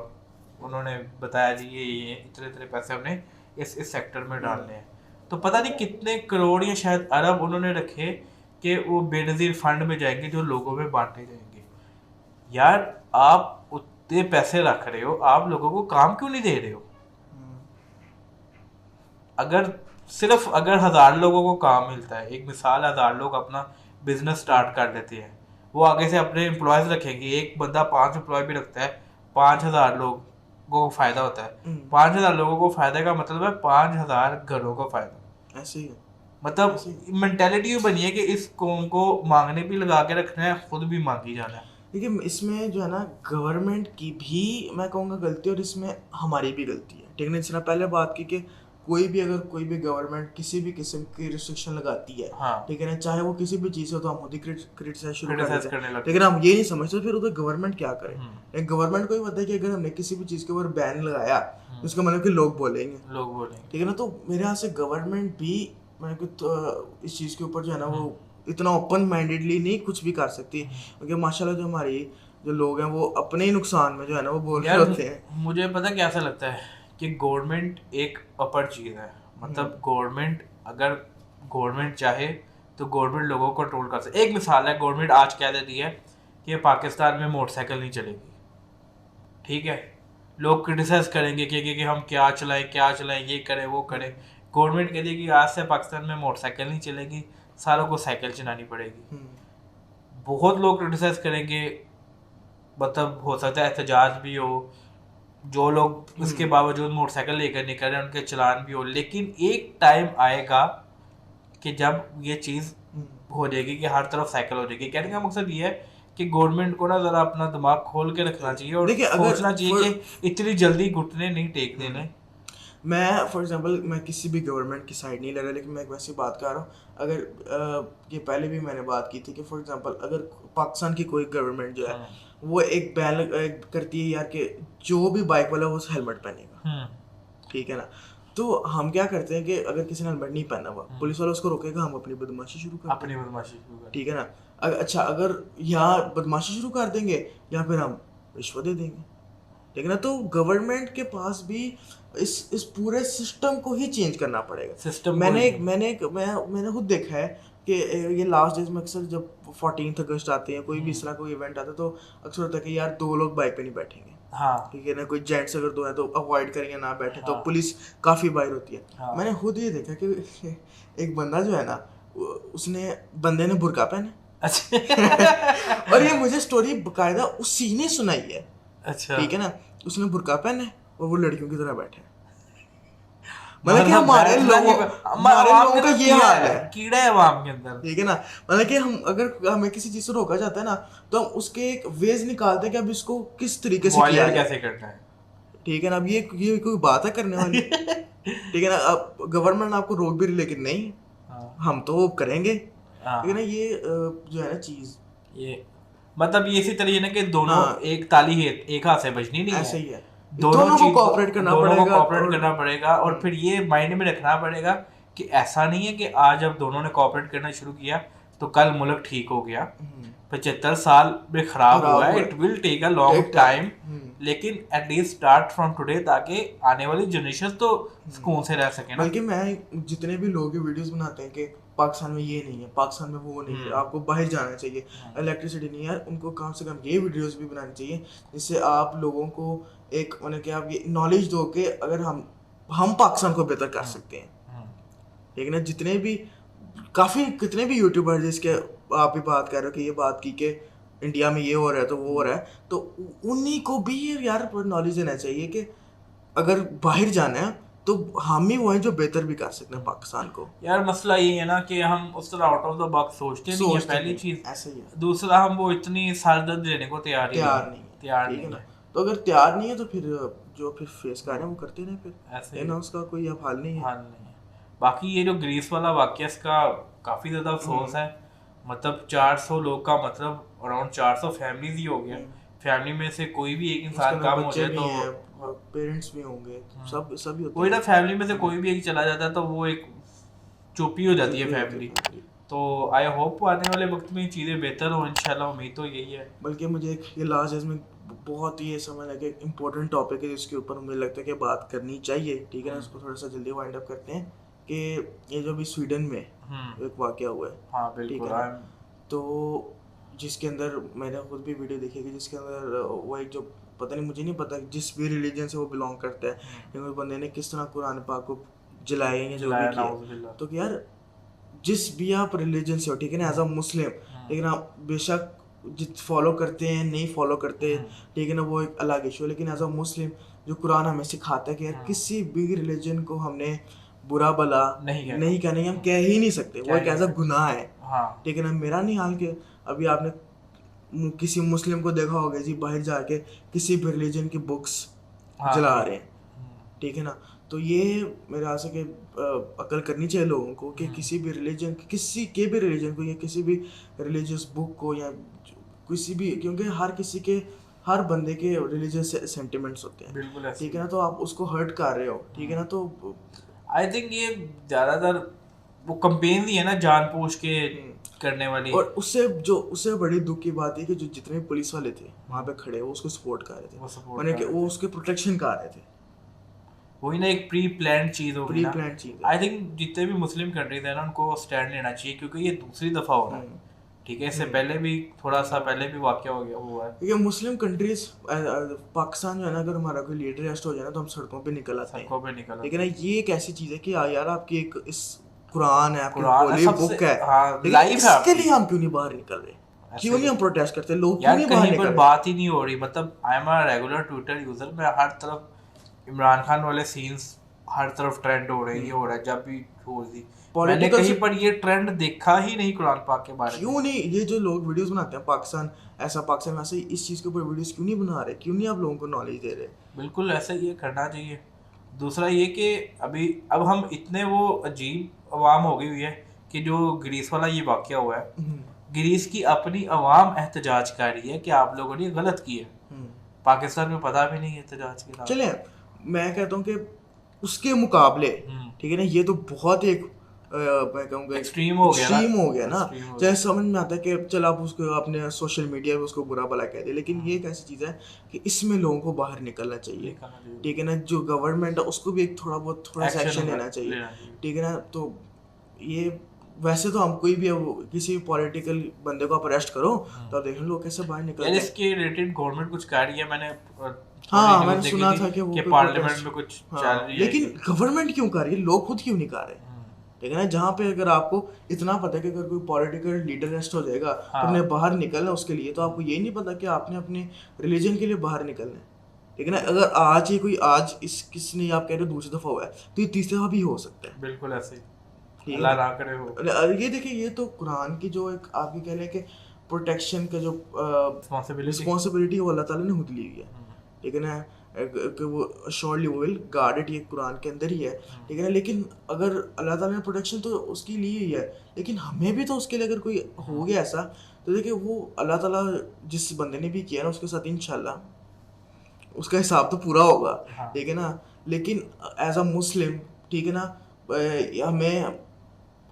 उन्होंने बताया जी ये इतने इतने पैसे हमने इस सेक्टर में डालने हैं, तो पता नहीं कितने करोड़ या शायद अरब उन्होंने रखे कि वो बेनज़ीर फंड में जाएंगे जो लोगों में बांटे जाएंगे। यार आप उतने पैसे रख रहे हो, आप लोगों को काम क्यों नहीं दे रहे हो? अगर 1000 लोगों को काम मिलता है, एक मिसाल 1000 लोग अपना बिजनेस स्टार्ट कर लेते हैं, वो आगे से अपने एम्प्लॉयज रखेंगे, एक बंदा 5 एम्प्लॉय भी रखता है, 5000 लोगों को फायदा होता है। 5000 लोगों को फायदे का मतलब है 5000 घरों को फायदा। ऐसे ही है। मतलब मेंटेलिटी बनी है कि इस कौम को मांगने भी लगा के रखना है, खुद भी मांगी जाना है। देखिए, इसमें जो है ना गवर्नमेंट की भी मैं कहूँगा गलती, और इसमें हमारी भी गलती है, ठीक है ना। जिस तरह पहले बात की कि कोई भी अगर कोई भी गवर्नमेंट किसी भी किस्म की रिस्ट्रिक्शन लगाती है, हाँ ठीक है ना, चाहे वो किसी भी चीज़ हो, तो हम खुद ही क्रिटिसाइज शुरू कर क्रिटिसाइज देते हैं, करने लगते लेकिन हम ये नहीं समझते फिर उधर गवर्नमेंट क्या करे। हैं। लेकिन गवर्नमेंट को ही पता है कि अगर हमने किसी भी चीज़ के ऊपर बैन लगाया तो उसका मतलब कि लोग बोलेंगे, लोग बोलेंगे। ठीक है ना। तो मेरे यहाँ से गवर्नमेंट भी मैंने कुछ इस चीज़ के ऊपर जो है ना वो इतना ओपन माइंडेडली नहीं कुछ भी कर सकती, क्योंकि माशाल्लाह जो हमारी जो लोग हैं वो अपने ही नुकसान में जो है ना वो बोल रहे यार होते हैं। मुझे पता क्या ऐसा लगता है कि गवर्नमेंट एक अपर चीज़ है, मतलब गवर्नमेंट अगर गवर्नमेंट चाहे तो गवर्नमेंट लोगों को कंट्रोल कर सकती है। एक मिसाल है, गवर्नमेंट आज कह देती है कि पाकिस्तान में मोटरसाइकिल नहीं चलेगी, ठीक है, लोग क्रिटिसाइज करेंगे कि हम क्या चलाएं, ये करें वो करें। गवर्नमेंट कहती है कि आज से पाकिस्तान में मोटरसाइकिल नहीं चलेगी, सारों को साइकिल चलानी पड़ेगी। बहुत लोग क्रिटिसाइज करेंगे, मतलब हो सकता है एहतजाज भी हो, जो लोग उसके बावजूद मोटरसाइकिल लेकर निकल रहे हैं उनके चलान भी हो, लेकिन एक टाइम आएगा कि जब ये चीज़ हो जाएगी कि हर तरफ साइकिल हो जाएगी। कहने का मकसद ये है कि गवर्नमेंट को ना ज़रा अपना दिमाग खोल के रखना चाहिए और देखिए, अगर सोचना चाहिए कि इतनी जल्दी घुटने नहीं टेक देने। मैं फॉर एग्जांपल मैं किसी भी गवर्नमेंट की साइड नहीं ले रहा, लेकिन मैं एक वैसी बात कर रहा हूँ, अगर ये पहले भी मैंने बात की थी कि फॉर एग्जांपल अगर पाकिस्तान की कोई गवर्नमेंट जो है वो एक बैन करती है यार कि जो भी बाइक वाला वो हेलमेट पहनेगा, ठीक है ना, तो हम क्या करते हैं कि अगर किसी ने हेलमेट नहीं पहना हुआ, पुलिस वाला उसको रोकेगा, हम अपनी बदमाशी शुरू कर अपनी बदमाशी शुरू कर, ठीक है ना। अच्छा, अगर यहाँ बदमाशी शुरू कर देंगे या फिर हम रिश्वत दे देंगे, ठीक है ना। तो गवर्नमेंट के पास भी इस पूरे सिस्टम को ही चेंज करना पड़ेगा। सिस्टम मैंने खुद देखा है कि ये लास्ट डेज में अक्सर जब 14 अगस्त आते हैं, कोई भी इस तरह कोई इवेंट आता है, तो अक्सर होता है कि यार 2 लोग बाइक पे नहीं बैठेंगे, हाँ ठीक है ना, कोई जेंट्स अगर 2 है तो अवॉइड करेंगे ना बैठे, तो हाँ। पुलिस काफ़ी बाहर होती है। हाँ। मैंने खुद ये देखा कि एक बंदा जो है ना उसने बंदे ने बुर्का पहना अच्छा और ये मुझे स्टोरी बकायदा उसी ने सुनाई है, अच्छा, ठीक है ना। उसने बुर्का पहना है और वो लड़कियों की तरह बैठे, मतलब कि हमारे लोगों का ये हाल है, कीड़ा है अवाम के अंदर, ठीक है ना। मतलब कि हम अगर हमें किसी चीज से रोका जाता है ना, तो हम उसके एक वेज निकालते हैं कि अब इसको किस तरीके से किया कैसे करना है, ठीक है ना। अब ये कोई बात है करने वाली ठीक है ना। अब गवर्नमेंट आपको रोक भी रही, लेकिन नहीं, हम तो करेंगे, ठीक है ना। ये जो है ना चीज, ये मतलब ये इसी तरीके ना कि दोनों एक ताली है, एक हाथ से बजनी नहीं है, ऐसे ही है। दोनों को कोऑपरेट करना पड़ेगा और फिर ये माइंड में रखना पड़ेगा कि ऐसा नहीं है कि आज जब दोनों ने कोऑपरेट करना शुरू किया तो कल मुल्क ठीक हो गया। 75 साल में खराब हुआ है, it will take a long time, लेकिन एटलीस्ट स्टार्ट फ्रॉम टुडे, ताकि आने वाली जनरेशन तो सुकून से रह सके ना। बल्कि मैं जितने भी लोग वीडियोस बनाते हैं कि पाकिस्तान में ये नहीं है, पाकिस्तान में वो नहीं है, आपको बाहर जाना चाहिए, इलेक्ट्रिसिटी नहीं है, उनको कम से कम ये वीडियोस भी बनानी चाहिए जिससे आप लोगों को एक मतलब कि आप ये नॉलेज दो कि अगर हम पाकिस्तान को बेहतर कर सकते हैं, ठीक है ना। जितने भी कितने भी यूट्यूबर जिसके आप भी बात कर रहे हो कि ये बात की कि इंडिया में ये हो रहा है तो वो हो रहा है, तो उन्हीं को भी यार नॉलेज देना चाहिए कि अगर बाहर जाना है तो हम ही वो हैं जो बेहतर भी कर सकते हैं पाकिस्तान को। यार मसला ये है ना कि हम उस तरह आउट ऑफ द बॉक्स सोचते नहीं है, पहली चीज, ऐसा ही है। दूसरा हम वो इतनी सरदर्द देने को तैयार नहीं है। तो अगर तैयार नहीं है तो फिर जो फिर फेस कर रहे हैं वो करते रहे, फिर ऐसे ना उसका कोई अब हाल नहीं है। बाकी ये जो ग्रीस वाला वाकया, इसका काफी ज्यादा अफसोस है, मतलब 400 लोग का मतलब अराउंड 400 फैमिलीज ही हो गया। फैमिली में से कोई भी एक इंसान कम हो जाए तो पेरेंट्स भी होंगे, सब सभी होते हैं, कोई ना फैमिली में से कोई भी एक चला जाता है तो वो एक चुप्पी हो जाती है फैमिली। तो आई होप आने वाले वक्त में चीज़ें बेहतर हो, इंशाल्लाह, उम्मीद तो यही है। बल्कि मुझे ये लास्ट डेज में बहुत ही समझ लगे एक इम्पोर्टेंट टॉपिक है जिसके ऊपर मुझे लगता है कि बात करनी चाहिए, ठीक है ना। उसको थोड़ा सा जल्दी वाइंड अप करते हैं कि ये जो अभी स्वीडन में एक वाकया हुआ है, हाँ बिल्कुल, तो जिसके अंदर मैंने खुद भी वीडियो देखी कि जिसके अंदर वो एक जो पता नहीं, मुझे नहीं पता जिस भी रिलीजन से वो बिलोंग करता है, लेकिन उस बंदे ने किस तरह कुरान पाक को जलाया या जो भी किया। तो यार जिस भी आप रिलीजन से हो, ठीक है ना, एज अ मुस्लिम, लेकिन आप बेशक फॉलो करते हैं नहीं फॉलो करते, ठीक है ना, वो एक अलग इशू है, लेकिन एज अ मुस्लिम जो कुरान हमें सिखाता है कि यार किसी भी रिलीजन को हमने बुरा भला नहीं कहना, हम कह ही नहीं सकते, वो एक ऐसा गुनाह है, ठीक है ना। मेरा नहीं हाल के अभी आपने किसी मुस्लिम को देखा होगा जी बाहर जाके किसी भी रिलीजन की बुक्स जला रहे हैं, ठीक है ना। तो ये मेरे ख्याल से कि अकल करनी चाहिए लोगों को कि किसी भी रिलीजन किसी के भी रिलीजन को या किसी भी रिलीजियस बुक को या किसी भी, क्योंकि हर बंदे के रिलीजियस सेंटिमेंट्स होते हैं, बिल्कुल ऐसे ठीक है ना। तो आप उसको हर्ट कर रहे हो, ठीक है ना। तो आई थिंक ये ज़्यादातर वो कंपेन ही है ना जानबूझ के करने वाली। और उससे बड़ी दुख की बात है कि जो जितने पुलिस वाले थे वहाँ पे खड़े वो उसको सपोर्ट कर रहे थे, माने कि वो उसके प्रोटेक्शन कर रहे थे। वही ना, एक प्री प्लान चीज़ होगी ना। प्लान चीज़ आई थिंक जितने भी मुस्लिम कंट्रीज हैं ना उनको स्टैंड लेना चाहिए, क्योंकि ये दूसरी दफ़ा हो रहा है। ठीक है, इससे पहले भी थोड़ा सा पहले भी वाक़या हो गया हुआ है। ये मुस्लिम कंट्रीज पाकिस्तान जो है ना, अगर हमारा कोई लीडर अरेस्ट हो जाए ना तो हम सड़कों पे निकल आते हैं, सड़कों पे निकल लेकिन ये एक ऐसी चीज़ है कि यार आपकी एक इस कुरान है, आपकी कुरान होली सबसे- बुक है, हाँ, लेकिन लाइफ है इसके आपकी। लिए हम क्यों नहीं बाहर निकल रहे, क्यों नहीं हम प्रोटेस्ट करते, लोग क्यों यार नहीं बाहर कहीं निकल पर रहे। बात ही नहीं हो रही। मतलब I am a regular Twitter user, मैं हर तरफ इमरान खान वाले सीन्स हर तरफ ट्रेंड हो रहे हैं, ये हो रहा है। जब भी हो रही मैंने Political कहीं से- पर ये ट्रेंड देखा ही नहीं कुरान पाक के बारे में। क्यों नहीं, ये जो लोग वीडियोस बनाते हैं पाकिस्तान ऐसा पाकिस्तान वैसे, इस चीज़ के ऊपर वीडियोस क्यों नहीं बना रहे, क्यों नहीं आप लोगों को नॉलेज दे रहे। बिल्कुल ऐसा ये करना चाहिए। दूसरा ये कि अब हम इतने वो अजीब अवाम हो गई हुई है कि जो ग्रीस वाला ये वाक़या हुआ है, ग्रीस की अपनी अवाम एहतजाज कर रही है कि आप लोगों ने गलत किया। पाकिस्तान में पता भी नहीं है एहतजाज के नाम। चले, मैं कहता हूँ कि उसके मुकाबले, ठीक है ना, ये तो बहुत एक मैं कहूँगा एक्सट्रीम हो गया ना। जैसे समझ में आता है कि चल आप उसको अपने सोशल मीडिया पे उसको बुरा भला कह दे, लेकिन ये एक ऐसी चीज़ है कि इसमें लोगों को बाहर निकलना चाहिए, ठीक है ना। जो गवर्नमेंट है उसको भी एक थोड़ा सा एक्शन लेना चाहिए, ठीक है ना। तो ये वैसे तो हम कोई भी किसी भी पॉलिटिकल बंदे को आप अरेस्ट करो तो आप देख लो लोग कैसे बाहर निकलते हैं। इसके रिलेटेड गवर्नमेंट कुछ कर रही है, मैंने सुना था कि वो पार्लियामेंट में कुछ चल रही है। लेकिन गवर्नमेंट क्यों कर रही है, लोग खुद क्यों नहीं कर रहे, ठीक है ना। जहाँ पे अगर आपको इतना पता है कि अगर कोई पॉलिटिकल लीडर अरेस्ट हो जाएगा तो उन्हें बाहर निकलना उसके लिए, तो आपको ये नहीं पता कि आपने अपने रिलीजन के लिए बाहर निकलना है, ठीक है ना। अगर आज किसने आप कह रहे हो दूसरी दफा हुआ है, तो ये तीसरी दफा भी हो सकता है। बिल्कुल ऐसे ही, अल्लाह ना करे हो। ये देखिए, ये तो कुरान की जो एक आपकी कह लें कि प्रोटेक्शन का जो रिस्पॉन्सिबिलिटी वो अल्लाह ताला ने खुद ली हुई है, ठीक है ना। कि वो श्योरली वो विल गार्ड इट, ये कुरान के अंदर ही है, ठीक है ना। लेकिन अगर अल्लाह ताला ने प्रोटेक्शन तो उसकी ली हुई है, लेकिन हमें भी तो उसके लिए अगर कोई हो गया ऐसा तो देखिए वो अल्लाह ताला जिस बंदे ने भी किया ना उसके साथ इंशाल्लाह उसका हिसाब तो पूरा होगा, ठीक है ना। लेकिन एज अ मुस्लिम, ठीक है ना, हमें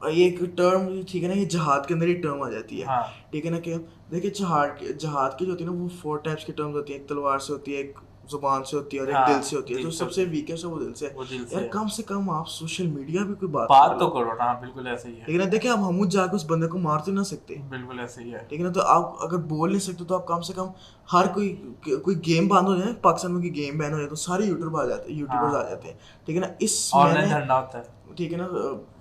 ये एक टर्म, ठीक है ना, ये जहाद के अंदर ही टर्म आ जाती है, ठीक है ना। कि देखिए जहाद की जो होती है ना वो 4 टाइप्स की टर्म्स होती है। एक तलवार से होती है, एक जुबान से होती है और एक दिल से होती है। जो सबसे वीकेस्ट है वो दिल से यार, कम से कम आप सोशल मीडिया पे कोई बात तो करो ना। बिल्कुल ऐसे ही है, ठीक है ना। देखिए आप हम जाके उस बंदे को मार तो ना सकते, बिल्कुल ऐसे ही है, ठीक है ना। तो आप अगर बोल नहीं सकते तो आप कम से कम हर कोई गेम बंद हो जाए, पाकिस्तान में गेम बैन हो जाए तो सारे यूट्यूबर्स आ जाते हैं, ठीक है ना। इस ऑनलाइन धरना होता है, ठीक है ना।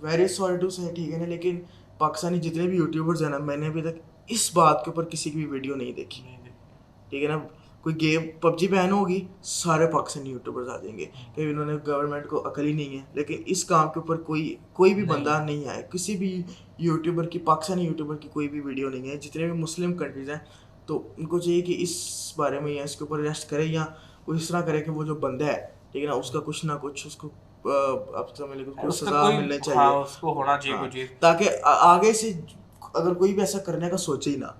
वेरी सॉरी टू से, ठीक है ना। लेकिन पाकिस्तानी जितने भी यूट्यूबर्स हैं ना, मैंने अभी तक इस बात के ऊपर किसी की भी वीडियो नहीं देखी, ठीक है ना। कोई गेम पबजी बैन होगी सारे पाकिस्तानी यूट्यूबर्स आ जाएंगे कि इन्होंने गवर्नमेंट को अकल ही नहीं है। लेकिन इस काम के ऊपर कोई भी बंदा नहीं आया, किसी भी यूट्यूबर की, पाकिस्तानी यूट्यूबर की कोई भी वीडियो नहीं है। जितने भी मुस्लिम कंट्रीज हैं तो उनको चाहिए कि इस बारे में या इसके ऊपर अरेस्ट करे या कोई इस तरह करे कि वो जो बंदा है, ठीक है ना, उसका कुछ ना कुछ उसको अब समझ लीजिए कुछ सजा मिलनी चाहिए, उसको होना चाहिए कुछ, ताकि आगे से अगर कोई भी ऐसा करने का सोचे ही ना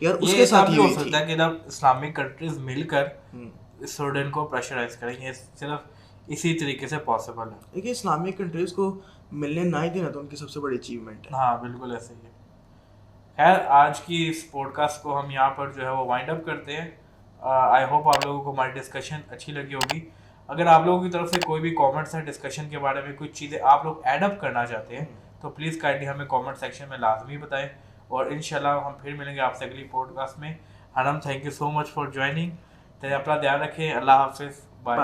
यार उसके साथ ही हो सकता है कि जब इस्लामिक कंट्रीज मिलकर सूडान को प्रेशराइज करेंगे, सिर्फ इसी तरीके से पॉसिबल है। देखिए इस्लामिक कंट्रीज को मिलने ना ही देना तो उनकी सबसे बड़ी अचीवमेंट है। हाँ बिल्कुल ऐसे ही है। खैर आज की इस पॉडकास्ट को हम यहाँ पर जो है वो वाइंड अप करते हैं। आई होप आप लोगों को हमारी डिस्कशन अच्छी लगी होगी। अगर आप लोगों की तरफ से कोई भी कमेंट्स है डिस्कशन के बारे में, कुछ चीज़ें आप लोग ऐड अप करना चाहते हैं तो प्लीज़ काइंडली हमें कमेंट सेक्शन में लाजमी बताएं। और इंशाल्लाह हम फिर मिलेंगे आपसे अगली पॉडकास्ट में। Hunnam thank you so much for joining. तो अपना ध्यान रखें। अल्लाह हाफिज़, बाय।